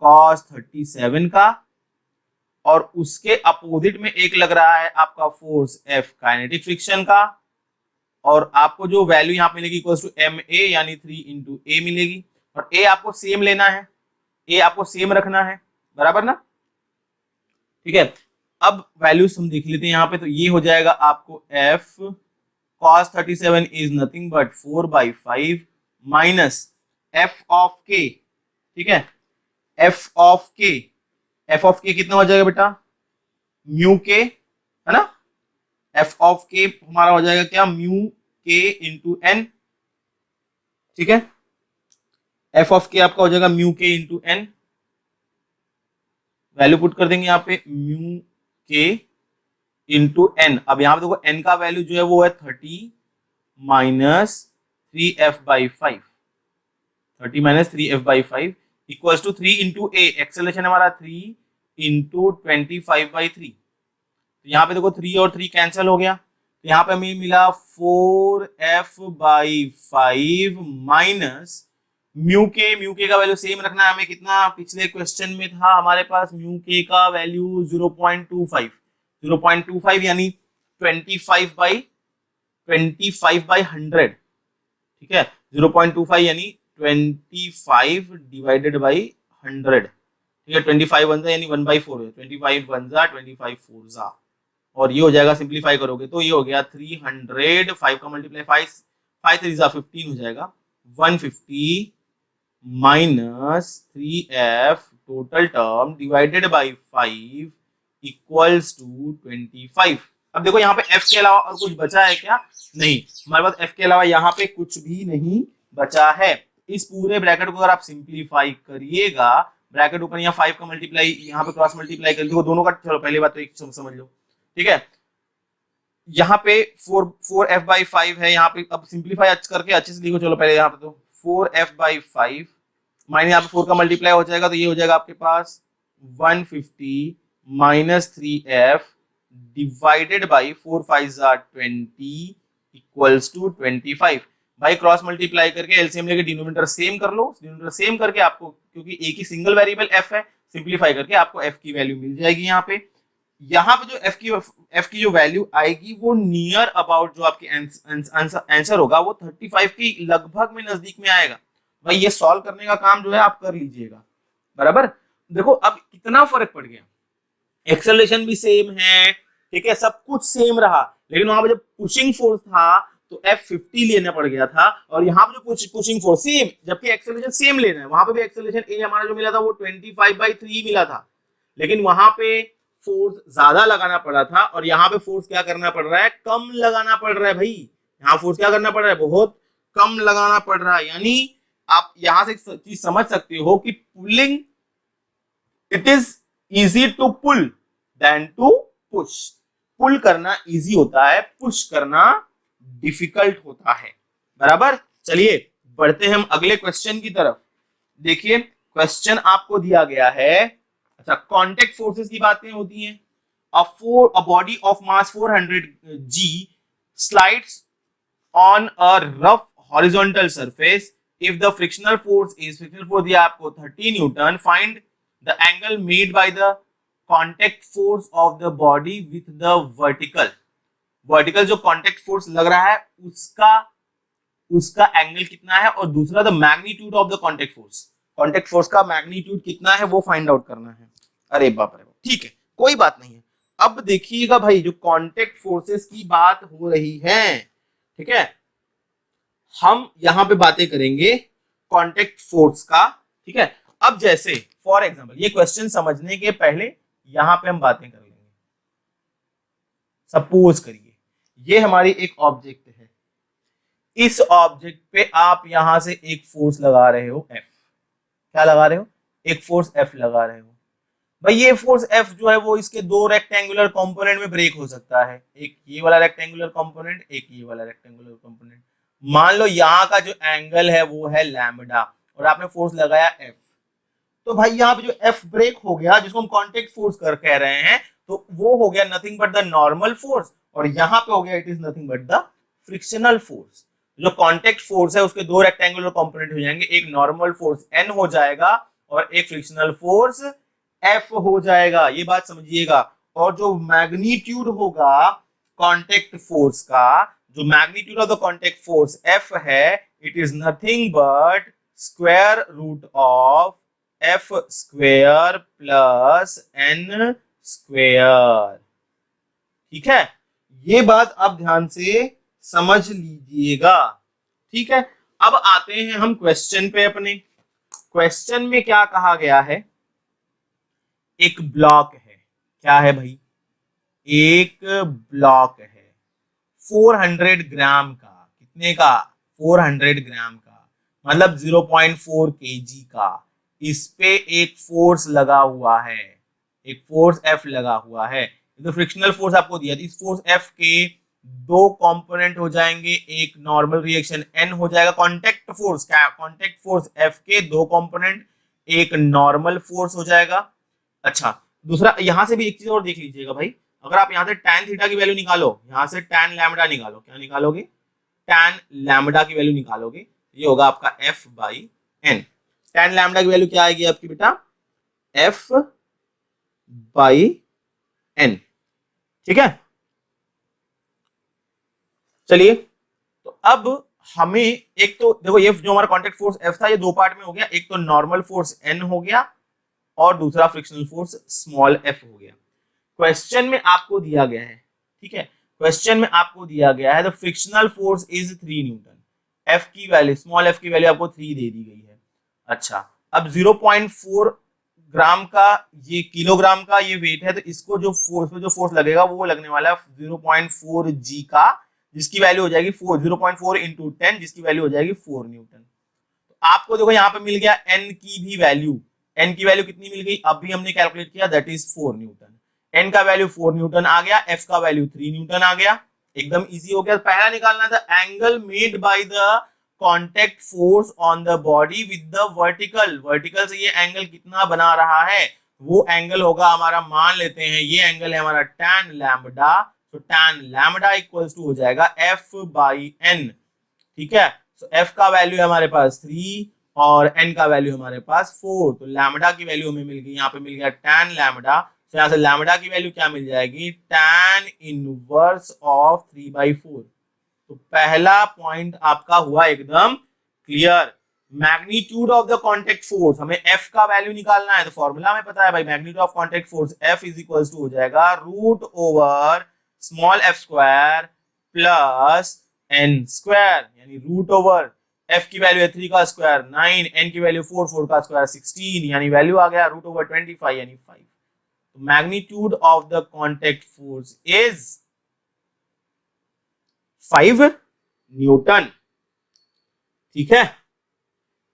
cos 37 का, और उसके अपोजिट में एक लग रहा है आपका फोर्स F काइनेटिक फ्रिक्शन का, और आपको जो वैल्यू यहाँ मिलेगी इक्वल टू MA यानी 3 इंटू ए मिलेगी, और ए आपको सेम लेना है, ए आपको सेम रखना है, बराबर ना। ठीक है, अब वैल्यूज हम देख लेते हैं यहाँ पे, तो ये हो जाएगा आपको F cos 37 is nothing but 4/5 minus F of K। ठीक है, F ऑफ K कितना हो जाएगा बेटा, म्यू के, है ना। F ऑफ K हमारा हो जाएगा क्या, म्यू K इंटू एन। ठीक है, F ऑफ K आपका हो जाएगा mu K into N, value put कर देंगे यहाँ पे म्यू K इंटू एन। अब यहाँ पे देखो एन का वैल्यू जो है वो है 30 minus 3F/5, 30 minus 3F/5 equals to 3 into A, acceleration हमारा 3 इंटू 25/3। तो यहाँ पे देखो 3 और 3 कैंसिल हो गया, तो यहाँ पे हमें मिला 4F/5 माइनस म्यू के का वैल्यू सेम रखना है हमें, कितना पिछले क्वेश्चन में था हमारे पास म्यू के का वैल्यू 0.25 यानी 25/100। ठीक है, 0.25 यानी 25 डिवाइडेड बाई 100। ठीक है, 25 वन जा यानी 1/4 है, 25 वन जा 25 फोर जा, और ये हो जाएगा सिंप्लीफाई करोगे तो ये हो गया 300, 5 का मल्टीप्लाई 5 3 जा 15 हो जाएगा, 150 minus 3F total term divided by 5 equals to 25। अब देखो यहाँ पे F के अलावा और कुछ बचा है क्या, नहीं, हमारे पास F के अलावा यहाँ पे कुछ भी नहीं बचा है। इस पूरे ब्रैकेट को अगर आप सिंप्लीफाई करिएगा, ब्रैकेट ओपन या 5 का मल्टीप्लाई यहाँ पे क्रॉस मल्टीप्लाई कर दो दोनों का, चलो पहली बात तो एक समझ लो। ठीक है, यहाँ पे 4F/5 है, यहाँ पे अब सिंप्लीफाई करके अच्छे से लिखो, चलो पहले यहाँ पे तो 4F/5 माइनस यहाँ पे 4 का मल्टीप्लाई हो जाएगा, तो ये हो जाएगा आपके पास 150 minus 3F divided by 4 5 20 equals to 25। भाई क्रॉस मल्टीप्लाई करके एलसीएम लेके डिनोमिनेटर सेम कर लो, डिनोमिनेटर सेम करके आपको, क्योंकि एक ही सिंगल वेरिएबल F है, सिंप्लीफाई करके आपको F की वैल्यू मिल जाएगी। यहाँ पे जो F की जो वैल्यू आएगी वो नियर अबाउट जो आपकी आंसर होगा वो 35 की लगभग में नजदीक में आएगा। भाई ये सॉल्व करने का काम जो है आप कर लीजिएगा, बराबर। देखो अब कितना फर्क पड़ गया, एक्सेलरेशन भी सेम है, ठीक है, सब कुछ सेम रहा, लेकिन वहां पे जब पुशिंग फोर्स था तो F50 लेना पड़ गया था, और यहाँ पे जो पुशिंग फोर्स सेम, जबकि एक्सेलरेशन सेम लेना है, वहां पे भी एक्सेलरेशन ए हमारा जो मिला था वो 25/3 मिला था, लेकिन वहां पे फोर्स ज्यादा लगाना पड़ा था, और यहाँ पे फोर्स क्या करना पड़ रहा है, कम लगाना पड़ रहा है। भाई यहाँ फोर्स क्या करना पड़ रहा है, बहुत कम लगाना पड़ रहा है। यानी आप यहां से एक चीज समझ सकते हो कि pulling, it is easy to pull than to push. Pull करना इजी होता है, पुश करना डिफिकल्ट होता है, बराबर। चलिए बढ़ते हैं हम अगले क्वेश्चन की तरफ। देखिए क्वेश्चन आपको दिया गया है, अच्छा, कांटेक्ट फोर्सेस की बातें होती हैं। a body of mass 400 g slides on a rough horizontal surface. If the frictional force दिया आपको 30 Newton, find the angle made by the contact force of the body with the vertical जो contact force लग रहा है उसका एंगल कितना है, और दूसरा the magnitude of the contact force का मैग्नीट्यूड कितना है वो फाइंड आउट करना है। अरे बाप रे, ठीक है, कोई बात नहीं है। अब देखिएगा भाई, जो कॉन्टेक्ट फोर्सेस की बात हो रही है, ठीक है, हम यहां पे बातें करेंगे कॉन्टेक्ट फोर्स का। ठीक है, अब जैसे फॉर एग्जांपल ये क्वेश्चन समझने के पहले यहां पे हम बातें कर लेंगे। सपोज करिए ये हमारी एक ऑब्जेक्ट है, इस ऑब्जेक्ट पे आप यहां से एक फोर्स लगा रहे हो F। क्या लगा रहे हो, एक फोर्स F लगा रहे हो। भाई ये फोर्स F जो है वो इसके दो रेक्टेंगुलर कंपोनेंट में ब्रेक हो सकता है, एक ये वाला रेक्टेंगुलर कंपोनेंट, एक ये वाला रेक्टेंगुलर कंपोनेंट। मान लो यहाँ का जो एंगल है वो है लैम्बडा, और आपने फोर्स लगाया F, तो भाई यहाँ पे जो F ब्रेक हो गया, जिसको हम कांटेक्ट फोर्स कह रहे हैं, तो वो हो गया nothing but the normal force, और यहाँ पे हो गया it is nothing but the frictional force. जो कांटेक्ट फोर्स है उसके दो रेक्टेंगुलर कंपोनेंट हो जाएंगे, एक नॉर्मल फोर्स N हो जाएगा और एक फ्रिक्शनल फोर्स एफ हो जाएगा, ये बात समझिएगा। और जो मैग्नीट्यूड होगा कॉन्टेक्ट फोर्स का, जो magnitude of the contact force F है, it is nothing but square root of F square plus N square. ठीक है, ये बात आप ध्यान से समझ लीजिएगा। ठीक है, अब आते हैं हम क्वेश्चन पे अपने। क्वेश्चन में क्या कहा गया है, एक ब्लॉक है, क्या है भाई, एक ब्लॉक है 400 ग्राम का, कितने का, 400 ग्राम का, मतलब 0.4 केजी का। इस पे एक फोर्स लगा हुआ है, एक फोर्स एफ लगा हुआ है। तो फ्रिक्शनल फोर्स आपको दिया, इस फोर्स एफ के दो कंपोनेंट हो जाएंगे, एक नॉर्मल रिएक्शन एन हो जाएगा, कांटेक्ट फोर्स एफ के दो कंपोनेंट, एक नॉर्मल फोर्स हो जाएगा। अच्छा, दूसरा यहां से भी एक चीज और देख लीजिएगा भाई, अगर आप यहां से tan थीटा की वैल्यू निकालो, यहां से tan लैम्डा निकालो, क्या निकालोगे, tan लैम्डा की वैल्यू निकालोगे, ये होगा आपका f by n। tan lambda की वैल्यू क्या आएगी आपकी बेटा, f बाई n। ठीक है, चलिए, तो अब हमें एक तो देखो, ये जो हमारा कॉन्टेक्ट फोर्स F था, ये दो पार्ट में हो गया, एक तो नॉर्मल फोर्स N हो गया और दूसरा फ्रिक्शनल फोर्स स्मॉल f हो गया। क्वेश्चन में आपको दिया गया है, ठीक है, क्वेश्चन में आपको दिया गया है the frictional force is 3 Newton, f की वैल्यू, स्मॉल f की वैल्यू आपको 3 दे दी गई है। अच्छा, अब 0.4 ग्राम का, ये किलोग्राम का ये वेट है, तो इसको जो फोर्स लगेगा वो लगने वाला है 0.4 g का, जिसकी वैल्यू हो जाएगी 0.4 इंटू 10, जिसकी वैल्यू हो जाएगी 4 न्यूटन। तो आपको देखो यहाँ पे मिल गया n की भी वैल्यू, n की वैल्यू कितनी मिल गई, अभी हमने कैलकुलेट किया, दैट इज 4 न्यूटन। n का वैल्यू 4 न्यूटन आ गया, f का वैल्यू 3 न्यूटन आ गया, एकदम इजी हो गया। पहला निकालना था angle made by the contact force on the body with the vertical, vertical से ये एंगल कितना बना रहा है, वो एंगल होगा हमारा, मान लेते हैं ये एंगल है हमारा tan लैम्डा, तो tan लैम्डा इक्वल्स टू हो जाएगा f बाई n। ठीक है, तो f का वैल्यू है हमारे पास 3 और n का वैल्यू हमारे पास 4, तो लैम्डा की वैल्यू हमें मिल गई, यहाँ पे मिल गया tan लैम्डा, तो यहाँ से लैम्डा की वैल्यू क्या मिल जाएगी, tan इनवर्स ऑफ 3/4। तो पहला पॉइंट आपका हुआ एकदम clear. Magnitude of the contact force, हमें f का वैल्यू निकालना है, तो फॉर्मूला में पता है भाई, magnitude of contact force f is equals to हो जाएगा root over small f square plus n square, यानी रूट ओवर f की वैल्यू है 3 का स्क्वायर 9, n की वैल्यू 4, 4 का स्क्वायर 16, यानी वैल्यू आ गया रूट ओवर 25 यानी 5। तो magnitude of the contact force is 5 Newton. ठीक है,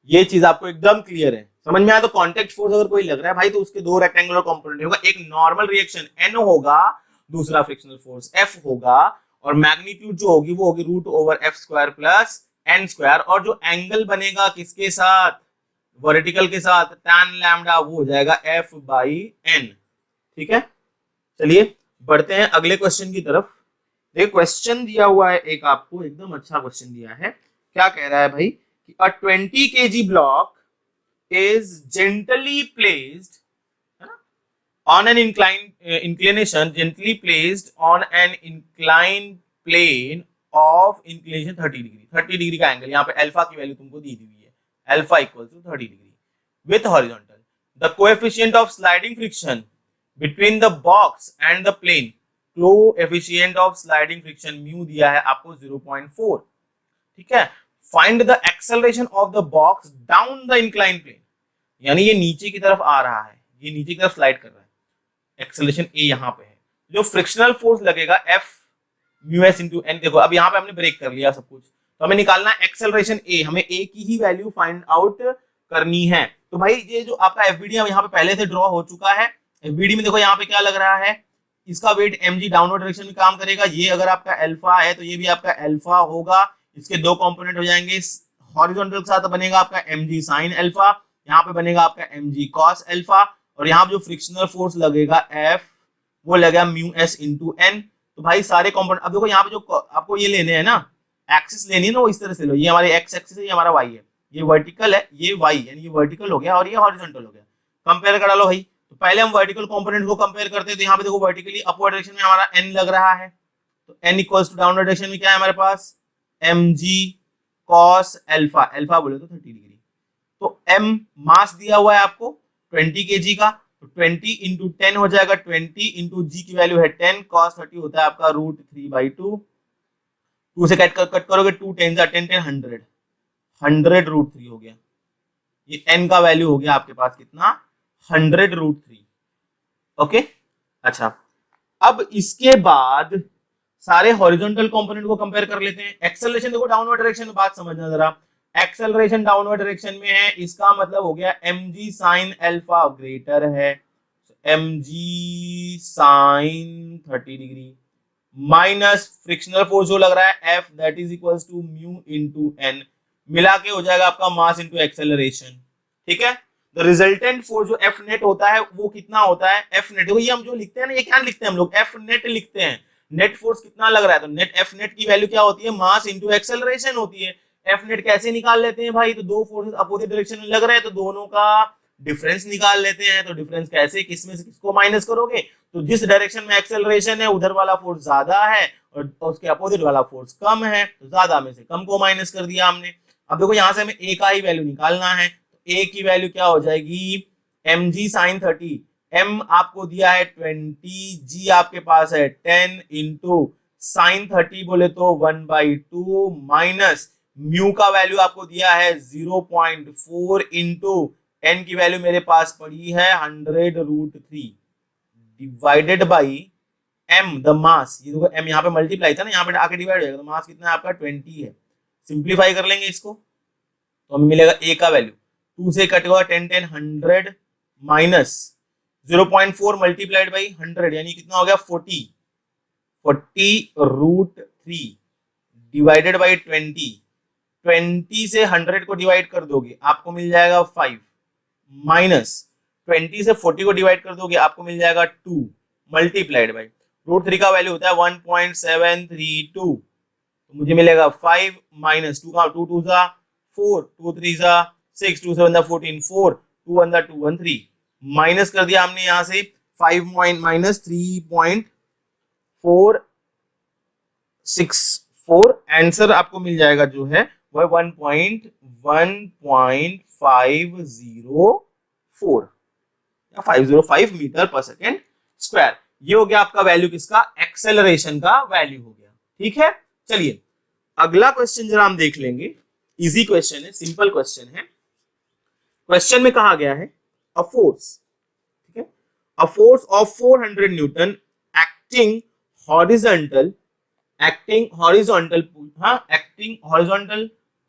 ये चीज आपको एकदम क्लियर है, समझ में आया। तो कॉन्टेक्ट फोर्स अगर कोई लग रहा है भाई, तो उसके दो रेक्टेंगुलर कंपोनेंट होगा, एक नॉर्मल रिएक्शन n होगा, दूसरा फ्रिक्शनल फोर्स F होगा, और मैग्नीट्यूड जो होगी वो होगी root over f square plus n square, और जो एंगल बनेगा किसके साथ, वर्टिकल के साथ, tan लैम्डा, वो हो जाएगा f बाई n। ठीक है, चलिए बढ़ते हैं अगले क्वेश्चन की तरफ। देखिए क्वेश्चन दिया हुआ है एक, आपको एकदम अच्छा क्वेश्चन दिया है। क्या कह रहा है भाई कि a 20 kg block is gently placed on an inclination, gently placed on an inclined plane of inclination 30 degree, 30 degree का एंगल, यहाँ पे अल्फा की वैल्यू तुमको दी हुई है, alpha equals to 30 degree with horizontal. The coefficient of sliding friction between the box and the plane, coefficient of sliding friction mu दिया है आपको 0.4। ठीक है, find the acceleration of the box down the inclined plane, यानी ये नीचे की तरफ आ रहा है, ये नीचे की तरफ स्लाइड कर रहा है, एक्सेलरेशन ए यहाँ पे है, जो फ्रिक्शनल फोर्स लगेगा F mu S into N. देखो अब यहाँ पे हमने ब्रेक कर लिया सब कुछ, तो हमें निकालना है एक्सेलरेशन ए, हमें ए की ही वैल्यू फाइंड आउट करनी है। तो भाई ये जो आपका एफबीडी यहाँ पे पहले से ड्रॉ हो चुका है, एफबीडी में देखो यहाँ पे क्या लग रहा है, इसका वेट mg डाउनवर्ड डायरेक्शन में काम करेगा, ये अगर आपका अल्फा है तो ये भी आपका अल्फा होगा, इसके दो कंपोनेंट हो जाएंगे, हॉरिजॉन्टल के साथ बनेगा आपका mg sin अल्फा, यहाँ पे बनेगा आपका mg cos अल्फा, और यहाँ पे जो फ्रिक्शनल फोर्स लगेगा F वो लगेगा म्यू एस इंटू एन। तो भाई सारे कंपोनेंट, अब देखो यहाँ पे जो आपको ये लेने हैं ना, एक्सिस लेनी है ना, वो इस तरह से लो, ये हमारे एक्स एक्सिस है, ये हमारा वाई है, ये वर्टिकल है, ये वाई यानी ये वर्टिकल हो गया और ये हॉरिजॉन्टल हो गया। कंपेयर करा लो भाई, तो पहले हम वर्टिकल कंपोनेंट को कंपेयर करते हैं, तो यहाँ पे देखो वर्टिकली अपवर्ड डायरेक्शन में हमारा n लग रहा है, तो n equals to downward direction में क्या है हमारे पास mg cos अल्फा, अल्फा बोले तो 30 डिग्री। तो m मास दिया हुआ है आपको 20 kg का, तो 20 इंटू 10 हो जाएगा 20 इंटू जी की वैल्यू है 10, cos 30 होता है आपका √3/2, 2 से कट करोगे 2 10 जा 10 10 100, 100√3 हो गया। ये n का वैल्यू हो गया आपके पास कितना 100√3। ओके अच्छा, अब इसके बाद सारे हॉरिजॉन्टल कंपोनेंट को कंपेयर कर लेते हैं। एक्सेलरेशन देखो डाउनवर्ड डायरेक्शन में, बात समझना जरा, एक्सेलरेशन डाउनवर्ड डायरेक्शन में है, इसका मतलब हो गया mg sin अल्फा ग्रेटर है mg sin 30 degree minus frictional force जो लग रहा है F that is equals to mu into n, मिला के हो जाएगा आपका मास इनटू एक्सेलरेशन। ठीक है, द रिजल्टेंट फोर्स जो F नेट होता है वो कितना होता है F नेट, देखो ये हम जो लिखते हैं ना, ये क्या लिखते हैं हम लोग F नेट लिखते हैं, नेट फोर्स कितना लग रहा है, तो नेट F नेट की वैल्यू क्या होती है मास इनटू एक्सेलरेशन होती है। F नेट कैसे निकाल लेते हैं भाई, तो दो फोर्सेस अपोजिट डायरेक्शन में लग रहे हैं तो दोनों का डिफरेंस निकाल लेते हैं। तो डिफरेंस कैसे, किसमें से किसको माइनस करोगे, तो जिस डायरेक्शन में एक्सेलरेशन है उधर वाला फोर्स ज्यादा है और उसके अपोजिट वाला फोर्स कम है, तो ज्यादा में से कम को माइनस कर दिया हमने। अब देखो यहां से हमें ए का ही वैल्यू निकालना है, तो ए की वैल्यू क्या हो जाएगी mg sin 30, m आपको दिया है 20, g आपके पास है 10 इंटू साइन 30 बोले तो 1/2 माइनस म्यू का वैल्यू आपको दिया है 0.4 इंटू n की वैल्यू मेरे पास पड़ी है 100√3 divided by m the mass, ये देखो m यहाँ पे मल्टीप्लाई था ना, यहाँ पे आके डिवाइड हो जाएगा, तो मास कितना है आपका 20 है। सिंप्लीफाई कर लेंगे इसको तो हमें मिलेगा a का वैल्यू 2 से कट हुआ 10 10 100 माइनस 0.4 मल्टीप्लाइड बाई 100 यानी कितना हो गया 40√3 डिवाइडेड बाई 20 से 100 को डिवाइड कर दोगे आपको मिल जाएगा 5 माइनस 20 से 40 को डिवाइड कर दोगे आपको मिल जाएगा 2 मल्टीप्लाइड बाई √3 का वैल्यू होता है 1.732, तो मुझे मिलेगा 5 माइनस 2 का 2 2 जा 4 2 3 जा 6 2 7 14 4 2 1 2 1 3 माइनस कर दिया हमने यहां से 5 माइनस 3.464, आंसर आपको मिल जाएगा जो है वह 1.504 या 505 मीटर पर सेकेंड स्क्वायर। ये हो गया आपका वैल्यू किसका, एक्सेलरेशन का वैल्यू हो गया। ठीक है, चलिए अगला क्वेश्चन जरा हम देख लेंगे, इजी क्वेश्चन है, सिंपल क्वेश्चन है। क्वेश्चन में कहा गया है अ फोर्स, ठीक है, a force of 400 Newton acting horizontal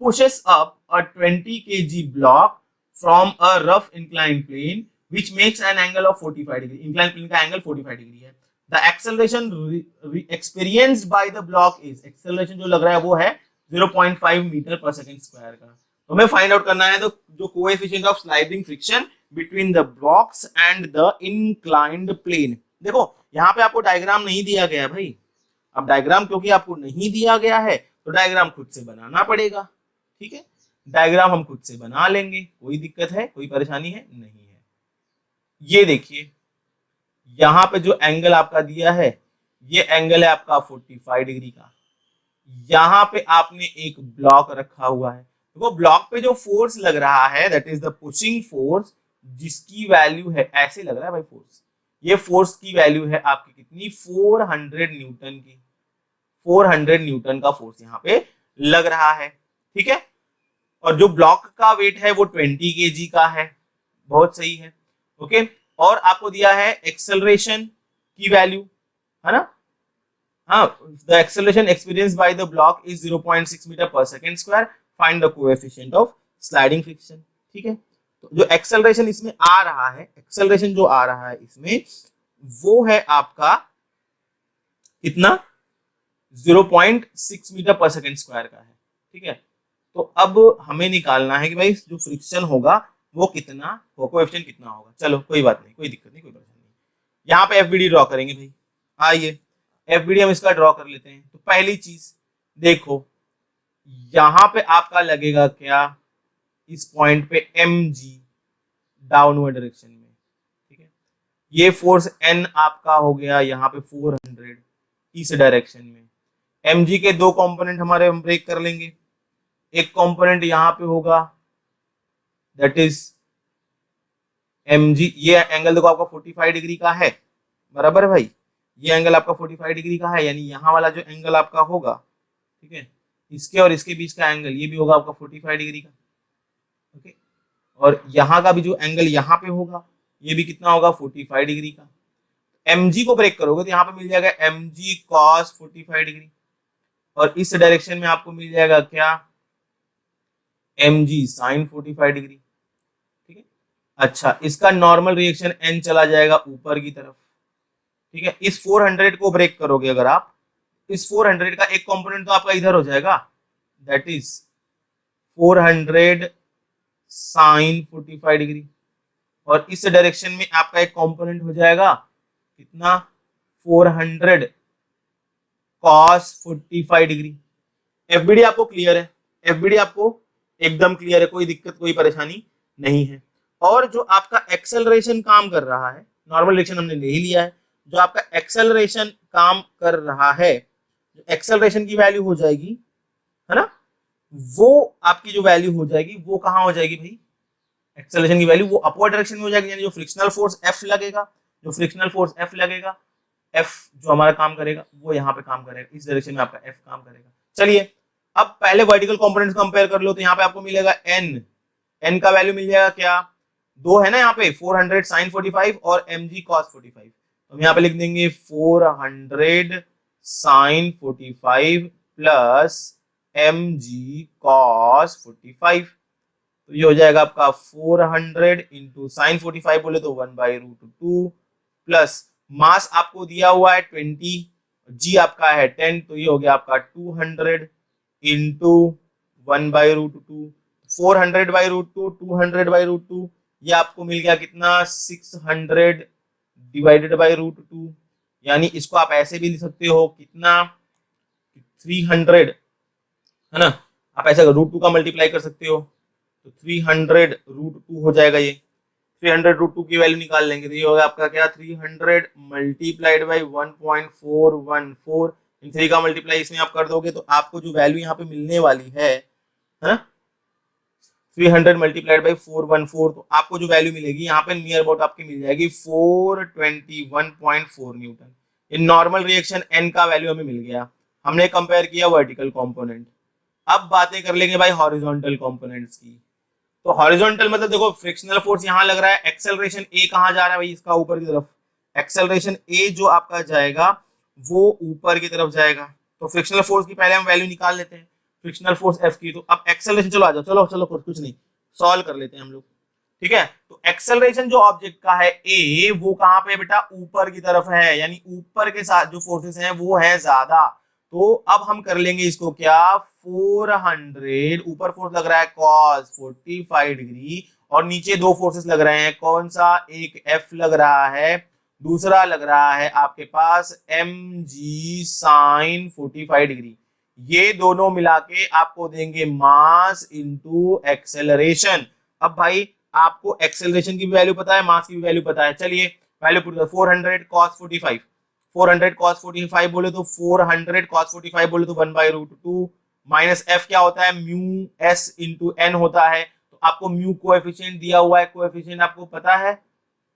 pushes up a 20 kg block from a rough inclined plane which makes an angle of 45 degree, inclined plane का एंगल 45 डिग्री है। The acceleration experienced by the block is, acceleration जो लग रहा है वो है 0.5 मीटर पर सेकंड स्क्वायर का। तो हमें फाइंड आउट करना है तो जो coefficient of sliding friction between the blocks and the inclined plane. देखो यहाँ पे आपको डायग्राम नहीं दिया गया है भाई, अब डायग्राम क्योंकि आपको नहीं दिया गया है तो डायग्राम खुद से बनाना पड़ेगा। ठीक है, डायग्राम हम खुद से बना लेंगे, कोई दिक्कत है, कोई परेशानी है नहीं है। ये देखिए यहां पे जो एंगल आपका दिया है ये एंगल है आपका 45 डिग्री का, यहां पे आपने एक ब्लॉक रखा हुआ है, वो ब्लॉक पे जो फोर्स लग रहा है that is the pushing force, जिसकी वैल्यू है, ऐसे लग रहा है भाई फोर्स, ये फोर्स की वैल्यू है आपकी कितनी 400 न्यूटन की, 400 न्यूटन का फोर्स यहाँ पे लग रहा है। ठीक है, और जो ब्लॉक का वेट है वो 20 kg का है, बहुत सही है। ओके, और आपको दिया है एक्सेलरेशन की वैल्यू, है ना, हाँ, the acceleration experience by the block is 0.6 metre per second square, find the coefficient of sliding friction. ठीक है, तो जो एक्सेलरेशन इसमें आ रहा है, एक्सेलरेशन जो आ रहा है इसमें वो है आपका कितना 0.6 मीटर पर सेकंड स्क्वायर का है। ठीक है, तो अब हमें निकालना है कि भाई जो फ्रिक्शन होगा वो कितना हो, कोएफिशिएंट कितना होगा। चलो कोई बात नहीं, कोई दिक्कत नहीं, कोई परेशानी नहीं। यहाँ पे एफबीडी ड्रॉ करेंगे भाई, आइए एफबीडी हम इसका ड्रॉ कर लेते हैं। तो पहली चीज देखो यहाँ पे आपका लगेगा क्या, इस पॉइंट पे mg डाउनवर्ड डायरेक्शन में। ठीक है, ये फोर्स N आपका हो गया यहाँ पे 400 इस डायरेक्शन में। mg के दो कंपोनेंट हमारे हम ब्रेक कर लेंगे। एक कंपोनेंट यहाँ पे होगा दैट इज mg, ये एंगल देखो आपका 45 डिग्री का है, बराबर है भाई, ये एंगल आपका 45 डिग्री का है, यानी यहाँ वाला जो एंगल आपका होगा, ठीक है, इसके और इसके बीच का एंगल ये भी होगा आपका 45 डिग्री का, ओके। और यहाँ का भी जो एंगल यहाँ पे होगा ये भी कितना होगा 45 डिग्री का। mg को ब्रेक करोगे तो यहाँ पे मिल जाएगा mg cos 45 डिग्री, और इस डायरेक्शन में आपको मिल जाएगा क्या mg sin 45 डिग्री, ठीक है। अच्छा, इसका नॉर्मल रिएक्शन n चला जाएगा ऊपर की तरफ, ठीक है। इस 400 को ब्रेक करोगे अगर आप, इस 400 का एक कंपोनेंट तो आपका इधर हो जाएगा दैट इज 400 sin 45 डिग्री, और इस डायरेक्शन में आपका एक कंपोनेंट हो जाएगा कितना 400 cos 45 डिग्री। एफबीडी आपको क्लियर है, एफबीडी आपको एकदम क्लियर है, कोई दिक्कत कोई परेशानी नहीं है। और जो आपका एक्सेलरेशन काम कर रहा है, नॉर्मल रिएक्शन हमने ले ही लिया है, जो आपका एक्सेलरेशन काम कर रहा है, एक्सेलरेशन की वैल्यू हो जाएगी, है ना, वो आपकी जो वैल्यू हो जाएगी वो कहां हो जाएगी भाई, एक्सेलरेशन की वैल्यू वो अपवर्ड डायरेक्शन में हो जाएगी, यानी जो फ्रिक्शनल फोर्स F लगेगा, जो फ्रिक्शनल फोर्स F लगेगा, F जो हमारा काम करेगा वो यहाँ पे काम करेगा, इस डायरेक्शन में आपका F काम करेगा। चलिए अब पहले वर्टिकल कंपोनेंट्स कंपेयर कर लो, तो यहाँ पे आपको मिलेगा n का वैल्यू मिल जाएगा क्या, दो है ना यहाँ पे 400 sin 45 और mg cos 45, तो हम यहाँ पे लिख देंगे 400 sin 45 प्लस mg cos 45, तो ये हो जाएगा आपका 400 इंटू साइन 45 बोले तो 1/√2 प्लस मास आपको दिया हुआ है 20, जी आपका है 10, तो ये हो गया आपका 200 इंटू 1/√2, 400/√2 200/√2, ये आपको मिल गया कितना 600 डिवाइडेड बाई √2, यानी इसको आप ऐसे भी लिख सकते हो कितना 300, है ना, आप ऐसे √2 का मल्टीप्लाई कर सकते हो तो 300√2 हो जाएगा, ये 300√2 की वैल्यू निकाल लेंगे तो ये होगा आपका क्या 300 मल्टीप्लाइड बाई 1.414, इन 3 का मल्टीप्लाई इसमें आप कर दोगे तो आपको जो वैल्यू यहाँ पे मिलने वाली है ना 300 मल्टीप्लाइड बाई 414, तो आपको जो वैल्यू मिलेगी यहाँ पे नियर अबाउट आपकी मिल जाएगी 421.4 न्यूटन। ये नॉर्मल रिएक्शन n का वैल्यू हमें मिल गया, हमने कंपेयर किया वर्टिकल कंपोनेंट। अब बातें कर लेंगे भाई हॉरिजॉन्टल कंपोनेंट्स की। तो हॉरिजॉन्टल मतलब देखो फ्रिक्शनल फोर्स यहाँ लग रहा है, एक्सेलरेशन ए कहाँ जा रहा है भाई, इसका ऊपर की तरफ, एक्सेलरेशन ए जो आपका जाएगा वो ऊपर की तरफ जाएगा, तो फ्रिक्शनल फोर्स की पहले हम वैल्यू निकाल लेते हैं, फ्रिक्शनल फोर्स एफ की। तो अब एक्सेलरेशन चलो आ जाओ, चलो चलो कुछ नहीं सॉल्व कर लेते हैं हम लोग, ठीक है। तो एक्सेलरेशन जो ऑब्जेक्ट का है ए वो कहाँ पे बेटा ऊपर की तरफ है, यानी ऊपर के साथ जो फोर्सेस हैं वो है ज्यादा, तो अब हम कर लेंगे इसको क्या 400 ऊपर फोर्स लग रहा है cos 45 डिग्री और नीचे दो फोर्सेस लग रहे हैं, कौन सा, एक F लग रहा है, दूसरा लग रहा है आपके पास mg sin 45 डिग्री, ये दोनों मिला के आपको देंगे मास इनटू एक्सेलरेशन। अब भाई आपको एक्सेलरेशन की भी वैल्यू पता है, मास की भी वैल्यू पता है, चलिए वैल्यू पुट 400 cos 45, 400 cos 45 बोले तो 400 cos 45 बोले तो 1/√2 माइनस एफ क्या होता है म्यू एस इंटू एन होता है, तो आपको म्यू कोएफिशिएंट दिया हुआ है, कोएफिशिएंट आपको पता है,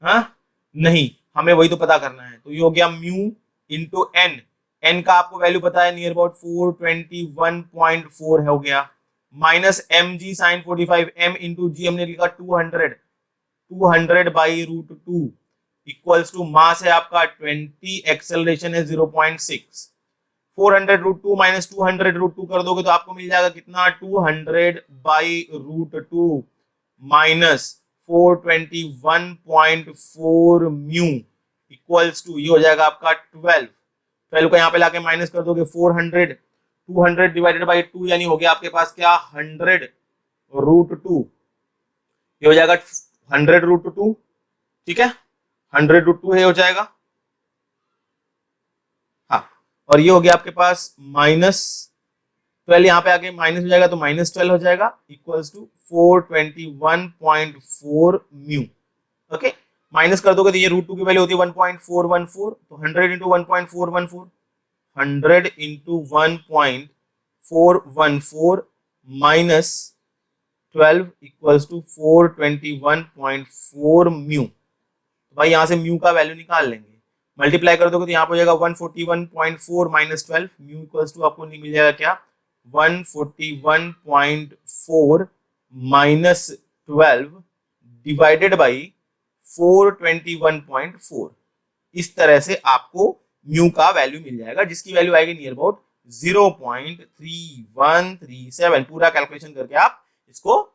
हाँ नहीं, हमें वही तो पता करना है, तो ये हो गया म्यू इंटू एन, एन का आपको वैल्यू पता है नियर अबाउट 421.4 हो गया, minus M G sine 45, M into G हमने लिखा 200/√2 इक्वल्स टू मास है आपका 20, एक्सेलरेशन है 0.6, 400√2 माइनस 200√2 कर दोगे तो आपको मिल जाएगा कितना 200/√2 माइनस 421.4 म्यू इक्वल्स टू ये हो जाएगा आपका 12 को यहाँ पे लाके माइनस कर दोगे 400, 200 डिवाइडेड बाई 2 यानी हो गया आपके पास क्या 100√2, ये हो जाएगा 100√2, ठीक है 100√2 है हो जाएगा, हाँ, और ये हो गया आपके पास माइनस 12, यहाँ पे आके माइनस हो जाएगा तो -12 हो जाएगा equals to 421.4 mu, okay, minus कर दोगे तो ये रूट टू की वैल्यू होती है 1.414, तो 100 into 1.414, 100 into 1.414 minus 12 equals to 421.4 mu. तो भाई यहाँ से म्यू का वैल्यू निकाल लेंगे, मल्टीप्लाई कर दोगे तो यहाँ पर हो जाएगा 141.4 माइनस 12, म्यू इक्वल्स टू आपको नहीं मिल जाएगा क्या 141.4 माइनस 12 डिवाइडेड बाई 421.4। इस तरह से आपको म्यू का वैल्यू मिल जाएगा, जिसकी वैल्यू आएगी नियर अबाउट 0.3137। पूरा कैलकुलेशन करके आप इसको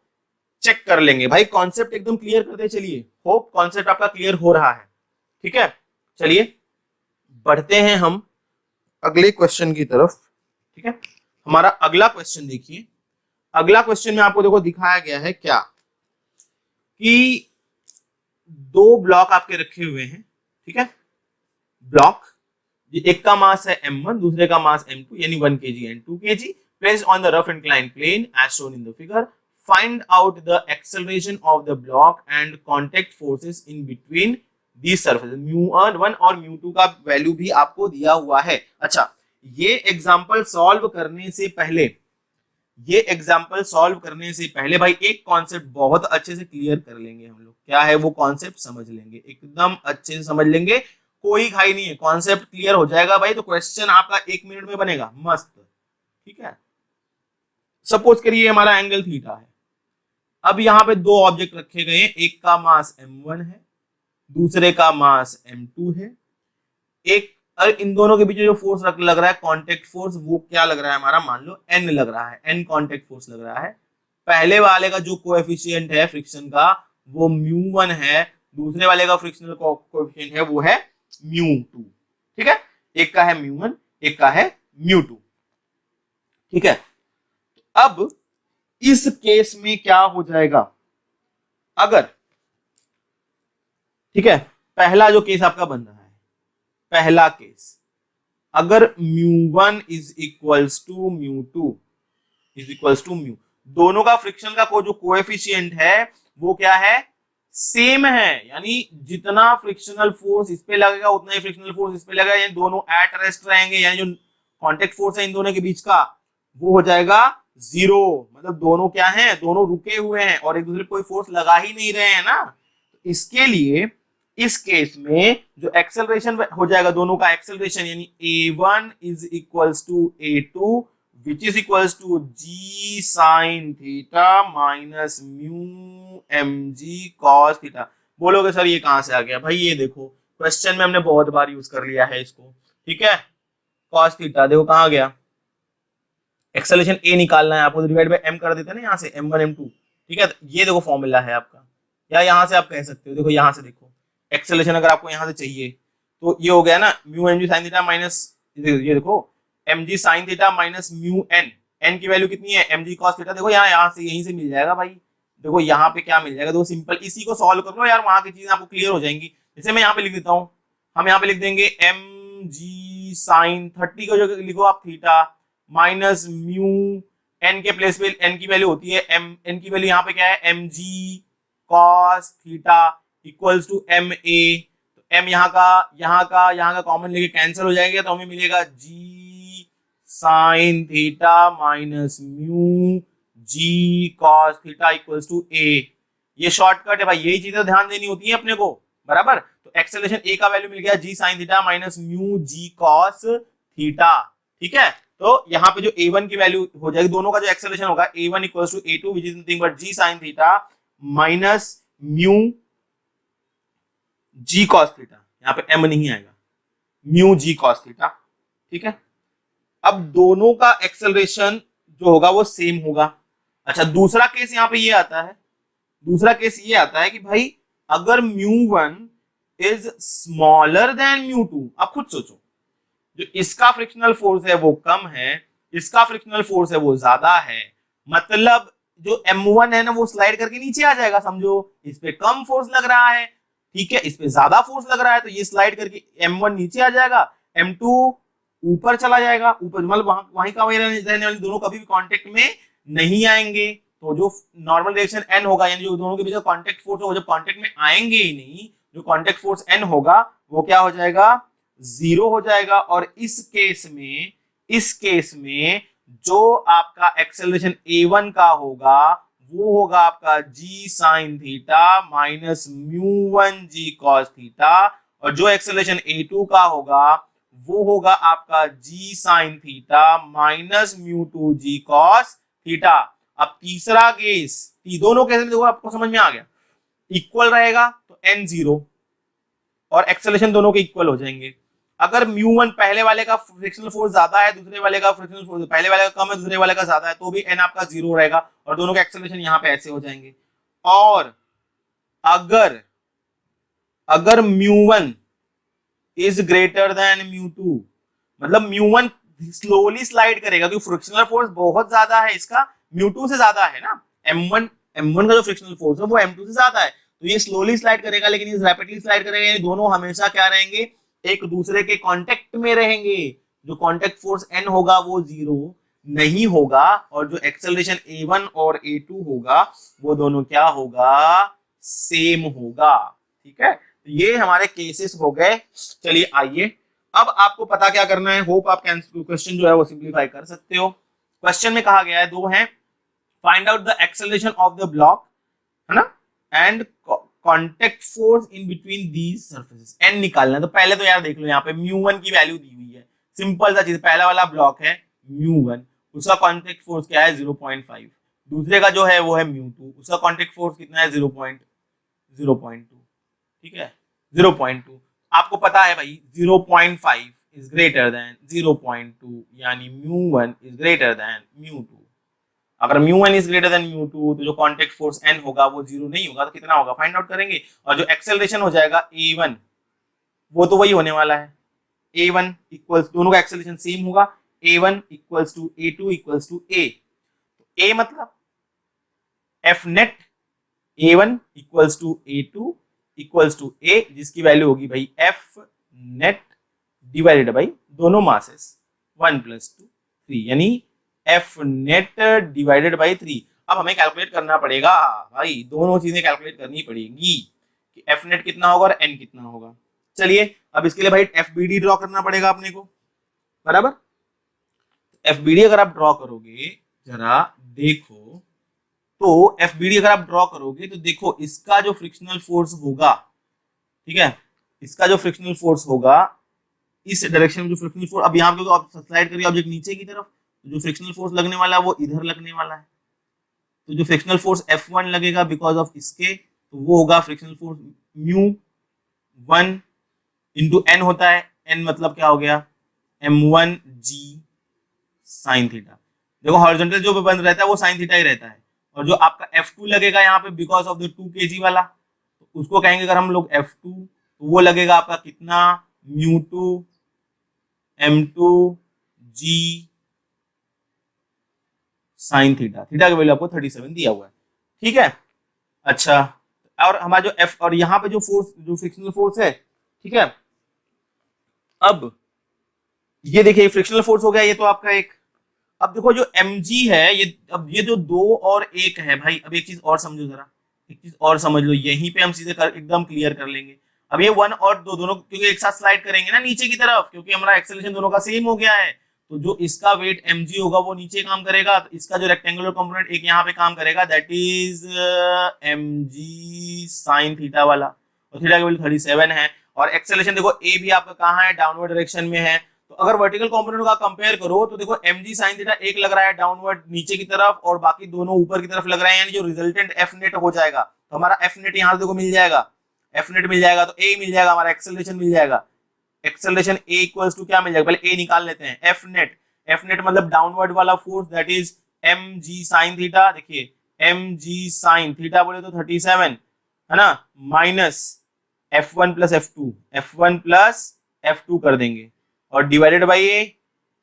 चेक कर लेंगे। भाई कॉन्सेप्ट एकदम क्लियर करते चलिए, होप कॉन्सेप्ट आपका क्लियर हो रहा है। ठीक है, चलिए बढ़ते हैं हम अगले क्वेश्चन की तरफ। ठीक है, हमारा अगला क्वेश्चन देखिए। अगला क्वेश्चन में आपको देखो दिखाया गया है क्या कि दो ब्लॉक आपके रखे हुए हैं। ठीक है, ब्लॉक, एक का मास है m1, दूसरे का मास m2, यानी 1 kg and 2 kg, placed on the rough inclined plane as shown in the figure. Find out the acceleration of the block and contact forces in between these surfaces. μ1 और μ2 का वैल्यू भी आपको दिया हुआ है। अच्छा, ये एग्जांपल सॉल्व करने से पहले भाई एक कॉन्सेप्ट बहुत अच्छे से क्लियर कर लेंगे हम लोग। क्या है वो कॉन्सेप्ट समझ लेंगे, एकदम अच्छे से समझ लेंगे, कोई घाई नहीं है, कॉन्सेप्ट क्लियर हो जाएगा भाई तो क्वेश्चन आपका 1 मिनट में बनेगा मस्त। ठीक है, सपोज करिए हमारा एंगल थीटा है। अब यहाँ पे दो ऑब्जेक्ट रखे गए हैं, एक का मास m1 है, दूसरे का मास m2 है। एक इन दोनों के बीच जो फोर्स लग रहा है कांटेक्ट फोर्स, वो क्या लग रहा है हमारा, मान लो n लग रहा है, n कांटेक्ट फोर्स लग रहा है। पहले वाले का जो कोएफिशिएंट है फ्रिक्शन का वो μ1 है, दूसरे वाले का फ्रिक्शनल कोएफिशिएंट है वो है μ2। ठीक है, एक का है μ1, एक का है μ2। ठीक है, अब इस केस में क्या हो जाएगा, अगर ठीक है पहला जो केस आपका बन रहा है, पहला केस अगर μ1 is equals to μ2 is equals to mu, दोनों का फ्रिक्शन का जो कोएफिशिएंट है वो क्या है, सेम है, यानी जितना फ्रिक्शनल फोर्स इस पे लगेगा उतना ही फ्रिक्शनल फोर्स इस पे लगेगा, यानी दोनों एट रेस्ट रहेंगे, यानी जो कांटेक्ट फोर्स है इन दोनों के बीच का वो हो जाएगा 0। मतलब दोनों क्या हैं, दोनों रुके हुए हैं और एक दूसरे को कोई फोर्स लगा ही नहीं रहे हैं ना। तो इसके लिए इस केस में जो एक्सेलरेशन हो जाएगा दोनों का एक्सेलरेशन, यानी a1 is equals to a2 which is equals to g sin theta minus mu mg cos theta. बोलोगे सर ये कहां से आ गया, भाई ये देखो क्वेश्चन में हमने बहुत बार यूज कर लिया है इसको। ठीक है, cos थीटा देखो कहां गया, एक्सेलरेशन a निकालना है आपको, डिवाइड बाय m कर देते हैं ना यहाँ से m1 m2। ठीक है, ये देखो फॉर्मूला है आपका, या यहाँ से आप कह सकते हो, देखो यहाँ से देखो एक्सेलरेशन अगर आपको यहाँ से चाहिए तो ये हो गया ना mu mg sin theta minus, ये देखो mg sin theta minus mu n की वैल्यू कितनी है mg cos थीटा। देखो यहाँ से यहीं से मिल जाएगा भाई, देखो यहाँ पे क्या मिल जाएगा, देखो सिंपल, इसी को सॉल्व कर लो यार, वहां की चीजें आपको क्लियर हो जाएंगी। जैसे मैं यहाँ पे लिख देता हूँ, हम यहाँ पे लिख देंगे mg sin 30 को जो लिखो आप थीटा माइनस म्यू n के प्लेस पे n की वैल्यू होती है n की वैल्यू यहाँ पे क्या है mg cos theta equals to ma, तो m यहाँ का कॉमन लेके कैंसिल हो जाएगा तो हमें मिलेगा g sin theta minus mu g cos theta equals to a। ये शॉर्टकट है भाई, यही चीजें ध्यान देनी होती है अपने को, बराबर। तो एक्सेलरेशन a का वैल्यू मिल गया g sin theta minus mu g cos theta. ठीक है, तो यहाँ पे जो a1 की वैल्यू हो जाएगी, दोनों का जो एक्सेलरेशन होगा a1 equals to a2 which is nothing but g sin theta minus mu g cos theta, यहाँ पे m नहीं आएगा, म्यू g cos थीटा। ठीक है, अब दोनों का एक्सेलरेशन जो होगा वो सेम होगा। अच्छा, दूसरा केस यहाँ पे ये आता है, दूसरा केस ये आता है कि भाई अगर μ1 इज स्मॉलर देन μ2, आप खुद सोचो, जो इसका फ्रिक्शनल फोर्स है वो कम है, इसका फ्रिक्शनल फोर्स है वो ज्यादा है, मतलब जो m1 है ना वो स्लाइड करके नीचे आ जाएगा, समझो इस पे कम फोर्स लग रहा है, ठीक है, इस पे ज्यादा फोर्स लग रहा है, तो ये स्लाइड करके m1 नीचे आ जाएगा, m2 ऊपर चला जाएगा, ऊपर मतलब वहीं का वहीं रहने वाले दोनों कभी भी कांटेक्ट में नहीं आएंगे। तो जो नॉर्मल डायरेक्शन n होगा, यानी जो दोनों के बीच का कांटेक्ट फोर्स होगा, जब कांटेक्ट में आएंगे ही नहीं, जो कांटेक्ट फोर्स N होगा वो क्या हो जाएगा, 0 हो जाएगा। और इस केस में जो आपका एक्सेलरेशन A1 का होगा वो होगा आपका g साइन थीटा माइनस म्यू1 g कॉस थीटा, और जो एक्सेलरेशन A2 का होगा वो होगा आपका g साइन थीटा माइनस म्यू2 g कॉस थीटा। अब तीसरा केस, दोनों केस में देखो आपको समझ में आ गया, इक्वल रहेगा तो n 0 और एक्सेलरेशन दोनों के इक्वल हो जाएंगे। अगर म्यू1 पहले वाले का फ्रिक्शनल फोर्स ज्यादा है, दूसरे वाले का फ्रिक्शनल फोर्स पहले वाले का कम है, दूसरे वाले का ज्यादा है, तो भी n आपका 0 रहेगा और दोनों के एक्सेलरेशन यहाँ पे ऐसे हो जाएंगे। और अगर म्यू1 इज ग्रेटर देन म्यू2, मतलब म्यू1 स्लोली स्लाइड करेगा क्योंकि फ्रिक्शनल फोर्स बहुत ज्यादा है इसका, म्यू2 से ज्यादा है ना, m1 का जो फ्रिक्शनल फोर्स है वो m2 से ज्यादा है, तो ये स्लोली स्लाइड करेगा, लेकिन ये रैपिडली स्लाइड करेगा। दोनों हमेशा क्या रहेंगे, एक दूसरे के कांटेक्ट में रहेंगे। जो कांटेक्ट फोर्स N होगा वो 0 नहीं होगा, और जो एक्सेलरेशन A1 और A2 होगा वो दोनों क्या होगा, सेम होगा। ठीक है, तो ये हमारे केसेस हो गए। चलिए आइए, अब आपको पता क्या करना है, होप आप क्वेश्चन जो है वो सिंप्लीफाई कर सकते हो। क्वेश्चन में कहा गया है, दो है, find out the acceleration of the block, है ना, and contact force in between these surfaces, n निकालना है। तो पहले तो यार देख लो, यहाँ पे म्यू1 की वैल्यू दी हुई है, सिंपल सा चीज, पहला वाला ब्लॉक है म्यू1, उसका कांटेक्ट फोर्स क्या है 0.5, दूसरे का जो है वो है म्यू2, उसका कांटेक्ट फोर्स कितना है 0.2, ठीक है 0.2। आपको पता है भाई 0.5 इज ग्रेटर देन 0.2, यानी म्यू1 इज ग्रेटर देन म्यू2। अगर म्यू1 इज ग्रेटर देन म्यू2 तो जो कांटेक्ट फोर्स N होगा वो 0 नहीं होगा, तो कितना होगा फाइंड आउट करेंगे। और जो एक्सेलरेशन हो जाएगा A1 वो तो वही होने वाला है, A1 इक्वल्स, दोनों का एक्सेलरेशन सेम होगा, A1 equals to A2 equals to A। A मतलब F net A1 equals to A2 equals to A, जिसकी वैल्यू होगी भाई F नेट डिवाइडेड बाई दोनों मासेस 1 + 2 3, यानी F नेट डिवाइडेड बाई 3। अब हमें कैलकुलेट करना पड़ेगा भाई, दोनों चीजें कैलकुलेट करनी पड़ेगी कि F नेट कितना होगा और N कितना होगा। चलिए अब इसके लिए भाई FBD ड्रॉ करना पड़ेगा अपने को, बराबर। FBD अगर आप ड्रॉ करोगे, जरा देखो, तो FBD अगर आप ड्रॉ करोगे तो देखो इसका जो फ्रिक्शनल फोर्स होगा, ठीक है, इसका जो फ्रिक्शनल फोर्स होगा इस डायरेक्शन में, जो फ्रिक्शनल फोर्स, अब यहाँ पे आप स्लाइड करिए ऑब्जेक्ट नीचे की तरफ, तो जो फ्रिक्शनल फोर्स लगने वाला है वो इधर लगने वाला है, तो जो फ्रिक्शनल फोर्स F1 लगेगा बिकॉज ऑफ इसके, तो वो होगा फ्रिक्शनल फोर्स म्यू1 इंटू N होता है, N मतलब क्या हो गया M1 G साइन थीटा। देखो हॉरिजॉन्टल जो बंद रहता है वो साइन थीटा ही रहता है, और जो आपका F2 लगेगा यहाँ पे बिकॉज ऑफ द 2 kg वाला, तो उसको कहेंगे अगर हम लोग F2, तो वो लगेगा आपका कितना म्यू2 M2 G sine theta. Theta का वैल्यू आपको 37 दिया हुआ है, ठीक है। अच्छा, और हमारा जो F और यहाँ पे जो फोर्स, जो फ्रिक्शनल फोर्स है, ठीक है, अब ये देखिए फ्रिक्शनल फोर्स हो गया ये तो आपका एक। अब देखो जो mg है, ये अब ये जो 2 और 1 है भाई, अब एक चीज और समझो, जरा एक चीज और समझ लो, यहीं पे हम सीधे एकदम क्लियर कर लेंगे। अब ये 1 और 2 दोनों क्योंकि एक साथ स्लाइड करेंगे ना नीचे की तरफ, क्योंकि हमारा एक्सेलरेशन दोनों का सेम हो गया है, तो जो इसका वेट mg होगा वो नीचे काम करेगा, तो इसका जो रेक्टेंगुलर कंपोनेंट एक यहाँ पे काम करेगा, that is mg sine theta वाला, और थीटा की वैल्यू 37 है। और एक्सेलरेशन देखो a भी आपका कहाँ है, डाउनवर्ड डायरेक्शन में है, तो अगर वर्टिकल कंपोनेंट का कंपेयर करो तो देखो mg sin थीटा एक लग रहा है डाउनवर्ड नीचे की तरफ, और बाकी दोनों ऊपर की तरफ लग रहे हैं, यानी जो रिजल्टेंट F नेट हो जाएगा, तो हमारा F नेट यहाँ से देखो मिल जाएगा, F नेट मिल जाएगा, तो A मिल जाएगा, हमारा एक्सेलरेशन मिल जाएगा, एक्सेलरेशन A इक्वल्स टू क्या मिल जाएगा, पहले A निकाल लेते हैं, F नेट मतलब डाउनवर्ड वाला force, that is mg sin theta. देखिए mg sin थीटा बोले तो 37 है ना, माइनस F1 प्लस F2 कर देंगे, और डिवाइडेड बाई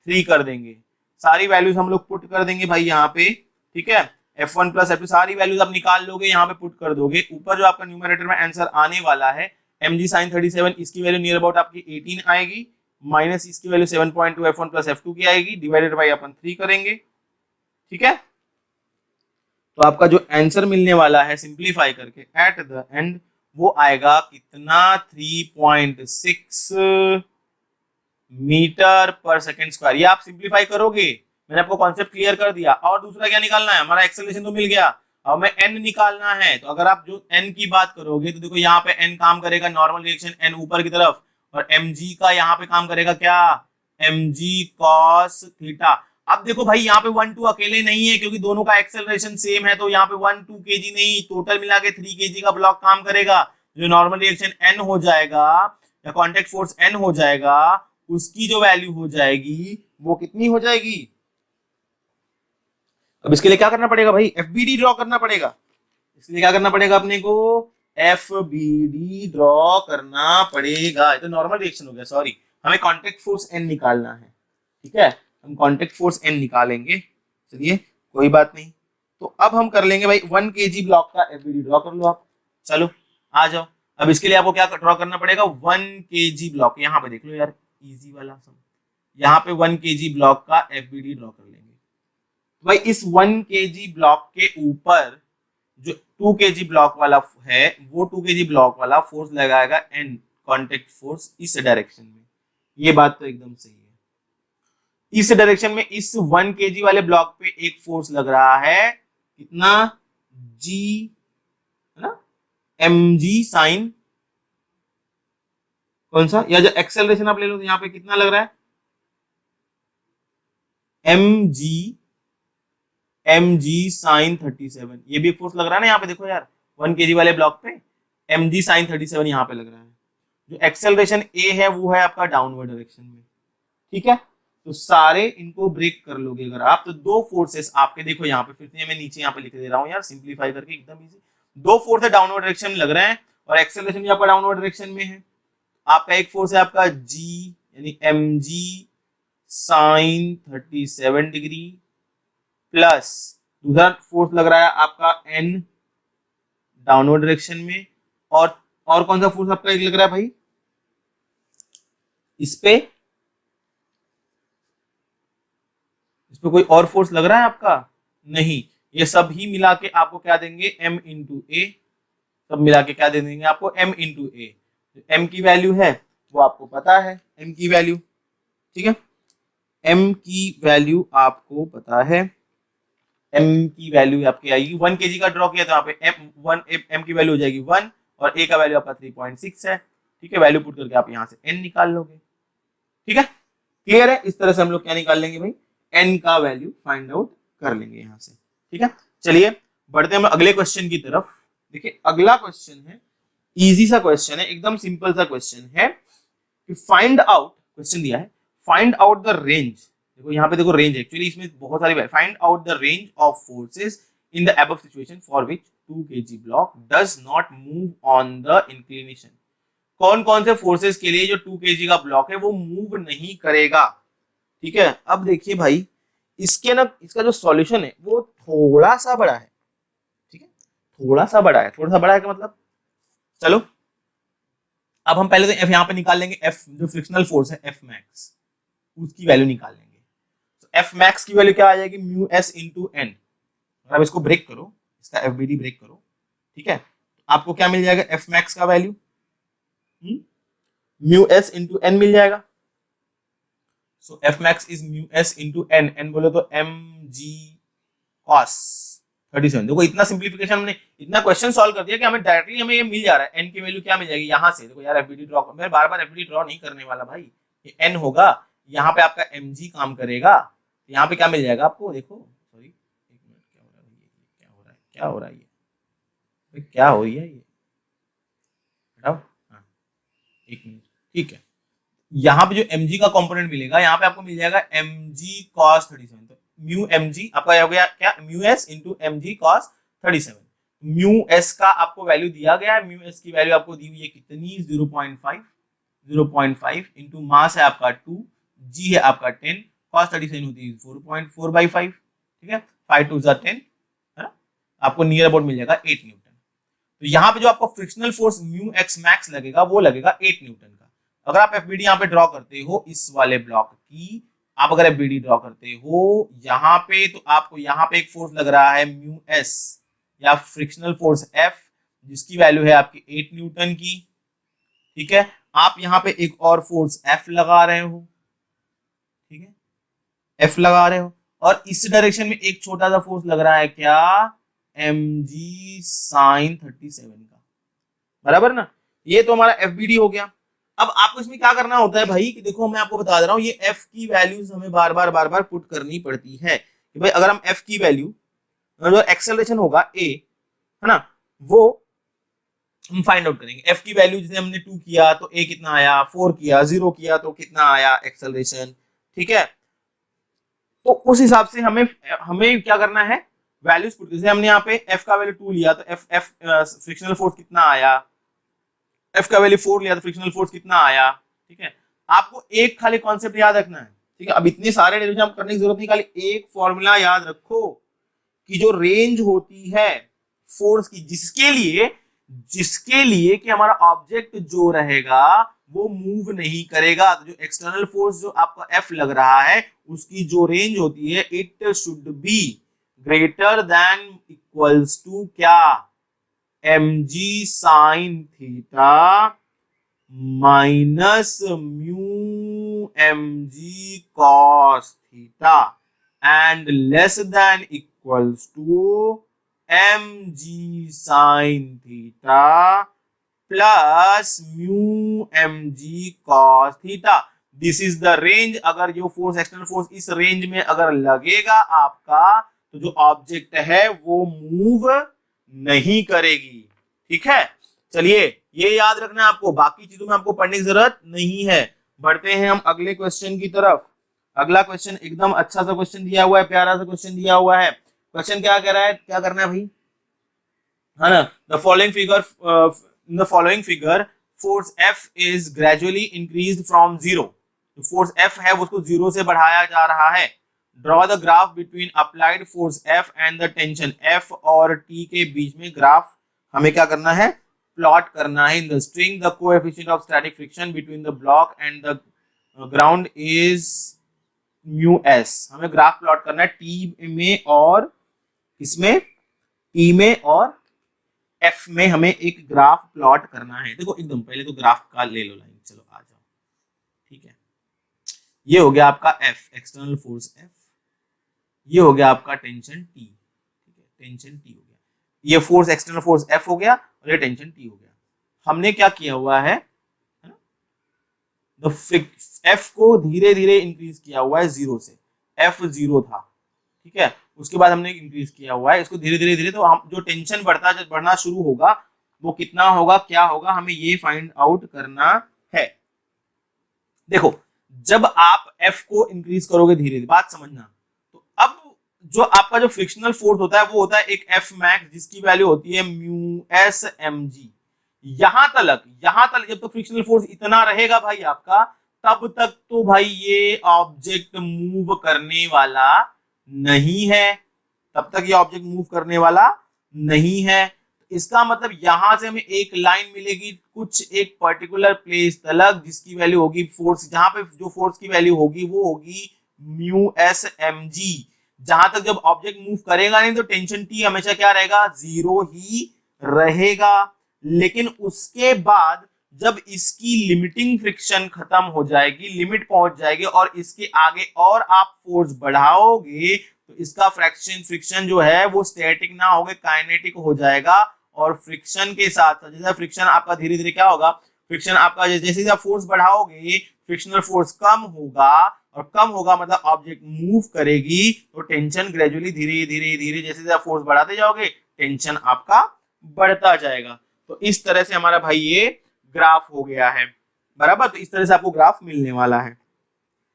3 कर देंगे, सारी वैल्यूज हम लोग पुट कर देंगे भाई यहाँ पे, ठीक है। F1 प्लस F2 सारी वैल्यूज आप निकाल लोगे, यहाँ पे पुट कर दोगे, ऊपर जो आपका न्यूमरेटर में आंसर आने वाला है mg sin 37, इसकी वैल्यू नियर अबाउट आपकी 18 आएगी, माइनस इसकी वैल्यू 7.2 F1 प्लस F2 की आएगी, डिवाइडेड बाई अपन 3 करेंगे, ठीक है। तो आपका जो आंसर मिलने वाला है सिंप्लीफाई करके एट द एंड वो आएगा कितना 3.6 मीटर पर सेकेंड स्क्वायर। ये आप सिंप्लीफाई करोगे, मैंने आपको कॉन्सेप्ट क्लियर कर दिया। और दूसरा क्या निकालना है, हमारा एक्सेलरेशन तो मिल गया, अब हमें एन निकालना है। तो अगर आप जो एन की बात करोगे तो देखो यहाँ पे एन काम करेगा नॉर्मल डायरेक्शन एन ऊपर की तरफ, और एम जी का यहाँ पे काम करेगा क्या, एम जी कॉस थीटा। अब देखो भाई यहाँ पे 1 2 अकेले नहीं है क्योंकि दोनों का एक्सेलरेशन सेम है, तो यहाँ पे 1 2 kg नहीं, टोटल मिला के 3 kg का ब्लॉक काम करेगा। जो नॉर्मल रिएक्शन एन हो जाएगा या कॉन्टेक्ट फोर्स एन हो जाएगा, उसकी जो वैल्यू हो जाएगी वो कितनी हो जाएगी। अब इसके लिए क्या करना पड़ेगा भाई, एफबीडी ड्रॉ करना पड़ेगा। इसलिए क्या करना पड़ेगा अपने को, एफबीडी ड्रॉ करना पड़ेगा। ये तो नॉर्मल रिएक्शन हो गया, सॉरी, हमें कॉन्टेक्ट फोर्स एन निकालना है। ठीक है, हम कॉन्टेक्ट फोर्स एन निकालेंगे, चलिए कोई बात नहीं। तो अब हम कर लेंगे भाई 1 kg ब्लॉक का एफबीडी ड्रॉ कर लो आप, चलो आ जाओ। अब इसके लिए आपको क्या ड्रॉ करना पड़ेगा, 1 kg ब्लॉक, यहाँ पे देख लो यार इजी वाला सम, यहाँ पे 1 kg ब्लॉक का एफबीडी ड्रॉ कर लेंगे। तो भाई इस 1 kg ब्लॉक के ऊपर जो 2 kg ब्लॉक वाला है, वो 2 kg ब्लॉक वाला फोर्स लगाएगा एन, कॉन्टेक्ट फोर्स इस डायरेक्शन में। ये बात तो एकदम सही है, इस डायरेक्शन में इस 1 kg वाले ब्लॉक पे एक फोर्स लग रहा है, कितना, जी है ना, एम जी साइन, कौन सा, या जो एक्सेलरेशन आप ले लो तो यहाँ पे कितना लग रहा है, एम जी साइन 37। ये भी एक फोर्स लग रहा है ना यहाँ पे, देखो यार 1 kg वाले ब्लॉक पे एम जी साइन 37 यहाँ पे लग रहा है। जो एक्सेलरेशन ए है वो है आपका डाउनवर्ड डायरेक्शन में। ठीक है, तो सारे इनको ब्रेक कर लोगे अगर आप, तो दो फोर्सेस आपके, देखो यहाँ पे फिर से मैं नीचे यहाँ पे लिख दे रहा हूँ यार सिंप्लीफाई करके, एकदम इजी। दो फोर्स डाउनवर्ड डायरेक्शन में लग रहे हैं और एक्सेलरेशन भी आपका डाउनवर्ड डायरेक्शन में है। आपका एक फोर्स है आपका जी यानी M G sine 37 degree, plus दूसरा फोर्स लग रहा है आपका एन डाउनवर्ड डायरेक्शन में, और कौन सा फोर्स आपका एक लग रहा है भाई इस पे कोई और फोर्स लग रहा है आपका, नहीं, ये सब ही मिला के आपको क्या देंगे, m इंटू ए, सब मिला के क्या दे देंगे आपको, m इंटू ए। m की वैल्यू है वो आपको पता है, m की वैल्यू, ठीक है, m की वैल्यू आपको पता है, m की वैल्यू आपकी आएगी, 1 kg का ड्रॉ किया तो यहाँ पे m की वैल्यू हो जाएगी 1 और a का वैल्यू आपका 3.6 है। ठीक है, वैल्यू पुट करके आप यहाँ से n निकाल लोगे। ठीक है, क्लियर है, इस तरह से हम लोग क्या निकाल लेंगे भाई, n का वैल्यू फाइंड आउट कर लेंगे यहाँ से। ठीक है, चलिए बढ़ते हैं हम अगले क्वेश्चन की तरफ। देखिए अगला क्वेश्चन है, इजी सा क्वेश्चन है, एकदम सिंपल सा क्वेश्चन है कि फाइंड आउट, क्वेश्चन दिया है फाइंड आउट द रेंज, देखो यहाँ पे देखो रेंज, एक्चुअली इसमें बहुत सारी, find out the range of forces in the above situation for which 2 kg block does not move on the inclination. कौन कौन से फोर्सेस के लिए जो 2 kg का ब्लॉक है वो मूव नहीं करेगा। ठीक है, अब देखिए भाई इसके ना, इसका जो सॉल्यूशन है वो थोड़ा सा बड़ा है। ठीक है, थोड़ा सा बड़ा है, थोड़ा सा बड़ा है का मतलब, चलो अब हम पहले तो एफ यहाँ पे निकाल लेंगे, एफ जो फ्रिक्शनल फोर्स है एफ मैक्स, उसकी वैल्यू निकाल लेंगे। तो एफ मैक्स की वैल्यू क्या आ जाएगी, म्यू एस इंटू एन। अब इसको ब्रेक करो, इसका एफ बी डी ब्रेक करो, ठीक है, आपको क्या मिल जाएगा, एफ मैक्स का value mu S into N मिल जाएगा। So F max is mu S into N, N बोले तो एम जी कॉस 37। देखो इतना सिंप्लीफिकेशन हमने, इतना क्वेश्चन सॉल्व कर दिया कि हमें डायरेक्टली हमें ये मिल जा रहा है, एन की वैल्यू क्या मिल जाएगी यहाँ से। देखो यार एफबीडी ड्रॉ, मैं बार बार एफबीडी ड्रॉ नहीं करने वाला भाई, ये एन होगा, यहाँ पे आपका एम जी काम करेगा, यहाँ पे क्या मिल जाएगा आपको, देखो सॉरी एक मिनट, क्या हो रहा है, क्या हो रहा है ये, क्या हो रही है ये, हटाओ, हाँ एक मिनट, ठीक है, यहाँ पे जो mg का कंपोनेंट मिलेगा, यहाँ पे आपको मिल जाएगा mg cos 37। तो म्यू mg आपका हो गया क्या, mu s into mg cos 37। Mu s का आपको वैल्यू दिया गया है, म्यू s की वैल्यू आपको दी हुई है कितनी, 0.5 इंटू मास है आपका 2, g है आपका 10, cos 37 होती है 4.4/5। ठीक है, 5 2 10 है ना, आपको नियर अबाउट मिल जाएगा 8 न्यूटन। तो यहाँ पे जो आपको frictional force mu x max लगेगा वो लगेगा 8 न्यूटन का। अगर आप एफबीडी यहाँ पे ड्रॉ करते हो इस वाले ब्लॉक की, आप अगर एफबीडी ड्रॉ करते हो यहाँ पे, तो आपको यहाँ पे एक फोर्स लग रहा है म्यू एस या फ्रिक्शनल फोर्स एफ, जिसकी वैल्यू है आपकी 8 न्यूटन की। ठीक है, आप यहाँ पे एक और फोर्स F लगा रहे हो, ठीक है, F लगा रहे हो, और इस डायरेक्शन में एक छोटा सा फोर्स लग रहा है क्या, mg sin 37 का, बराबर ना। ये तो हमारा FBD हो गया। अब आपको इसमें क्या करना होता है भाई कि देखो मैं आपको बता दे रहा हूँ, ये F की वैल्यूज हमें बार बार पुट करनी पड़ती है कि भाई अगर हम F की वैल्यू, जो एक्सेलरेशन होगा A, है ना, वो हम फाइंड आउट करेंगे। F की वैल्यू जैसे हमने 2 किया तो A कितना आया, 4 किया, 0 किया तो कितना आया एक्सेलरेशन, ठीक है। तो उस हिसाब से हमें हमें क्या करना है, वैल्यूज पुट, जैसे हमने यहाँ पे F का वैल्यू 2 लिया तो F फ्रिक्शनल फोर्स कितना आया, F का वैल्यू 4 लिया तो फ्रिक्शनल फोर्स कितना आया, ठीक है। आपको एक खाली कॉन्सेप्ट याद रखना है, ठीक है। अब इतने सारे डेरिवेशन करने की जरूरत नहीं, खाली एक फॉर्मूला याद रखो कि जो रेंज होती है फोर्स की, जिसके लिए कि हमारा ऑब्जेक्ट जो रहेगा वो मूव नहीं करेगा, तो जो एक्सटर्नल फोर्स जो आपका F लग रहा है उसकी जो रेंज होती है, it should be greater than equals to क्या, mg sin theta minus mu mg cos theta and less than equals to mg sin theta plus mu mg cos theta. This is the range. अगर जो फोर्स, एक्सटर्नल फोर्स इस रेंज में अगर लगेगा आपका, तो जो ऑब्जेक्ट है वो मूव नहीं करेगी, ठीक है। चलिए ये याद रखना है आपको, बाकी चीजों में आपको पढ़ने की जरूरत नहीं है। बढ़ते हैं हम अगले क्वेश्चन की तरफ। अगला क्वेश्चन एकदम अच्छा सा क्वेश्चन दिया हुआ है, प्यारा सा क्वेश्चन दिया हुआ है। क्वेश्चन क्या कह रहा है, क्या करना है भाई, है ना, the following figure, in the following figure force F is gradually increased from 0। जो फोर्स F है उसको 0 से बढ़ाया जा रहा है। Draw the graph between applied force F and the tension. F और T के बीच में ग्राफ हमें क्या करना है, प्लॉट करना है। In the string the coefficient of static friction between the block and the ground is mu S. हमें ग्राफ प्लॉट करना है T में और इसमें, T में और F में हमें एक ग्राफ प्लॉट करना है। देखो एकदम पहले तो ग्राफ का ले लो लाइन, चलो आ जाओ, ठीक है। ये हो गया आपका F, एक्सटर्नल फोर्स F, ये हो गया आपका टेंशन T, ठीक है, टेंशन T हो गया। ये फोर्स, एक्सटर्नल फोर्स F हो गया और ये टेंशन T हो गया। हमने क्या किया हुआ है ना, F को धीरे धीरे इंक्रीज किया हुआ है 0 से, F 0 था, ठीक है, उसके बाद हमने इंक्रीज किया हुआ है इसको धीरे धीरे। तो हम जो टेंशन बढ़ना शुरू होगा वो कितना होगा, क्या होगा, हमें ये फाइंड आउट करना है। देखो जब आप F को इंक्रीज करोगे धीरे धीरे, बात समझना, तो अब जो आपका जो फ्रिक्शनल फोर्स होता है वो होता है एक F मैक्स, जिसकी वैल्यू होती है म्यू एस mg। यहां तक जब तो फ्रिक्शनल फोर्स इतना रहेगा भाई आपका, तब तक तो भाई ये ऑब्जेक्ट मूव करने वाला नहीं है, तब तक ये ऑब्जेक्ट मूव करने वाला नहीं है। इसका मतलब यहां से हमें एक लाइन मिलेगी कुछ एक पर्टिकुलर प्लेस तक, जिसकी वैल्यू होगी फोर्स, जहां पे जो फोर्स की वैल्यू होगी वो होगी म्यू एस mg। जहां तक जब ऑब्जेक्ट मूव करेगा नहीं तो टेंशन T हमेशा क्या रहेगा, 0 ही रहेगा। लेकिन उसके बाद जब इसकी लिमिटिंग फ्रिक्शन खत्म हो जाएगी, लिमिट पहुंच जाएगी और इसके आगे और आप फोर्स बढ़ाओगे तो इसका फ्रिक्शन जो है वो स्टैटिक ना होकर काइनेटिक हो जाएगा। और फ्रिक्शन के साथ जैसे फ्रिक्शन आपका धीरे धीरे क्या होगा, फ्रिक्शन आपका जैसे आप फोर्स बढ़ाओगे फ्रिक्शनल फोर्स कम होगा, और कम होगा मतलब ऑब्जेक्ट मूव करेगी, तो टेंशन ग्रेजुअली धीरे धीरे धीरे जैसे आप फोर्स बढ़ाते जाओगे टेंशन आपका बढ़ता जाएगा। तो इस तरह से हमारा भाई ये ग्राफ हो गया है, बराबर। तो इस तरह से आपको ग्राफ मिलने वाला है,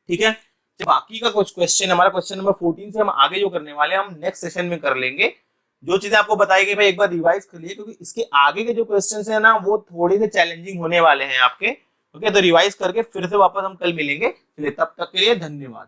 ठीक है। बाकी का कुछ क्वेश्चन, हमारा क्वेश्चन नंबर 14 से हम आगे जो करने वाले हैं हम नेक्स्ट सेशन में कर लेंगे। जो चीजें आपको बताई गई भाई एक बार रिवाइज कर लिए, क्योंकि इसके आगे के जो क्वेश्चन है ना वो थोड़े से चैलेंजिंग होने वाले हैं आपके, ओके। तो रिवाइज करके फिर से वापस हम कल मिलेंगे। चलिए तब तक के लिए धन्यवाद।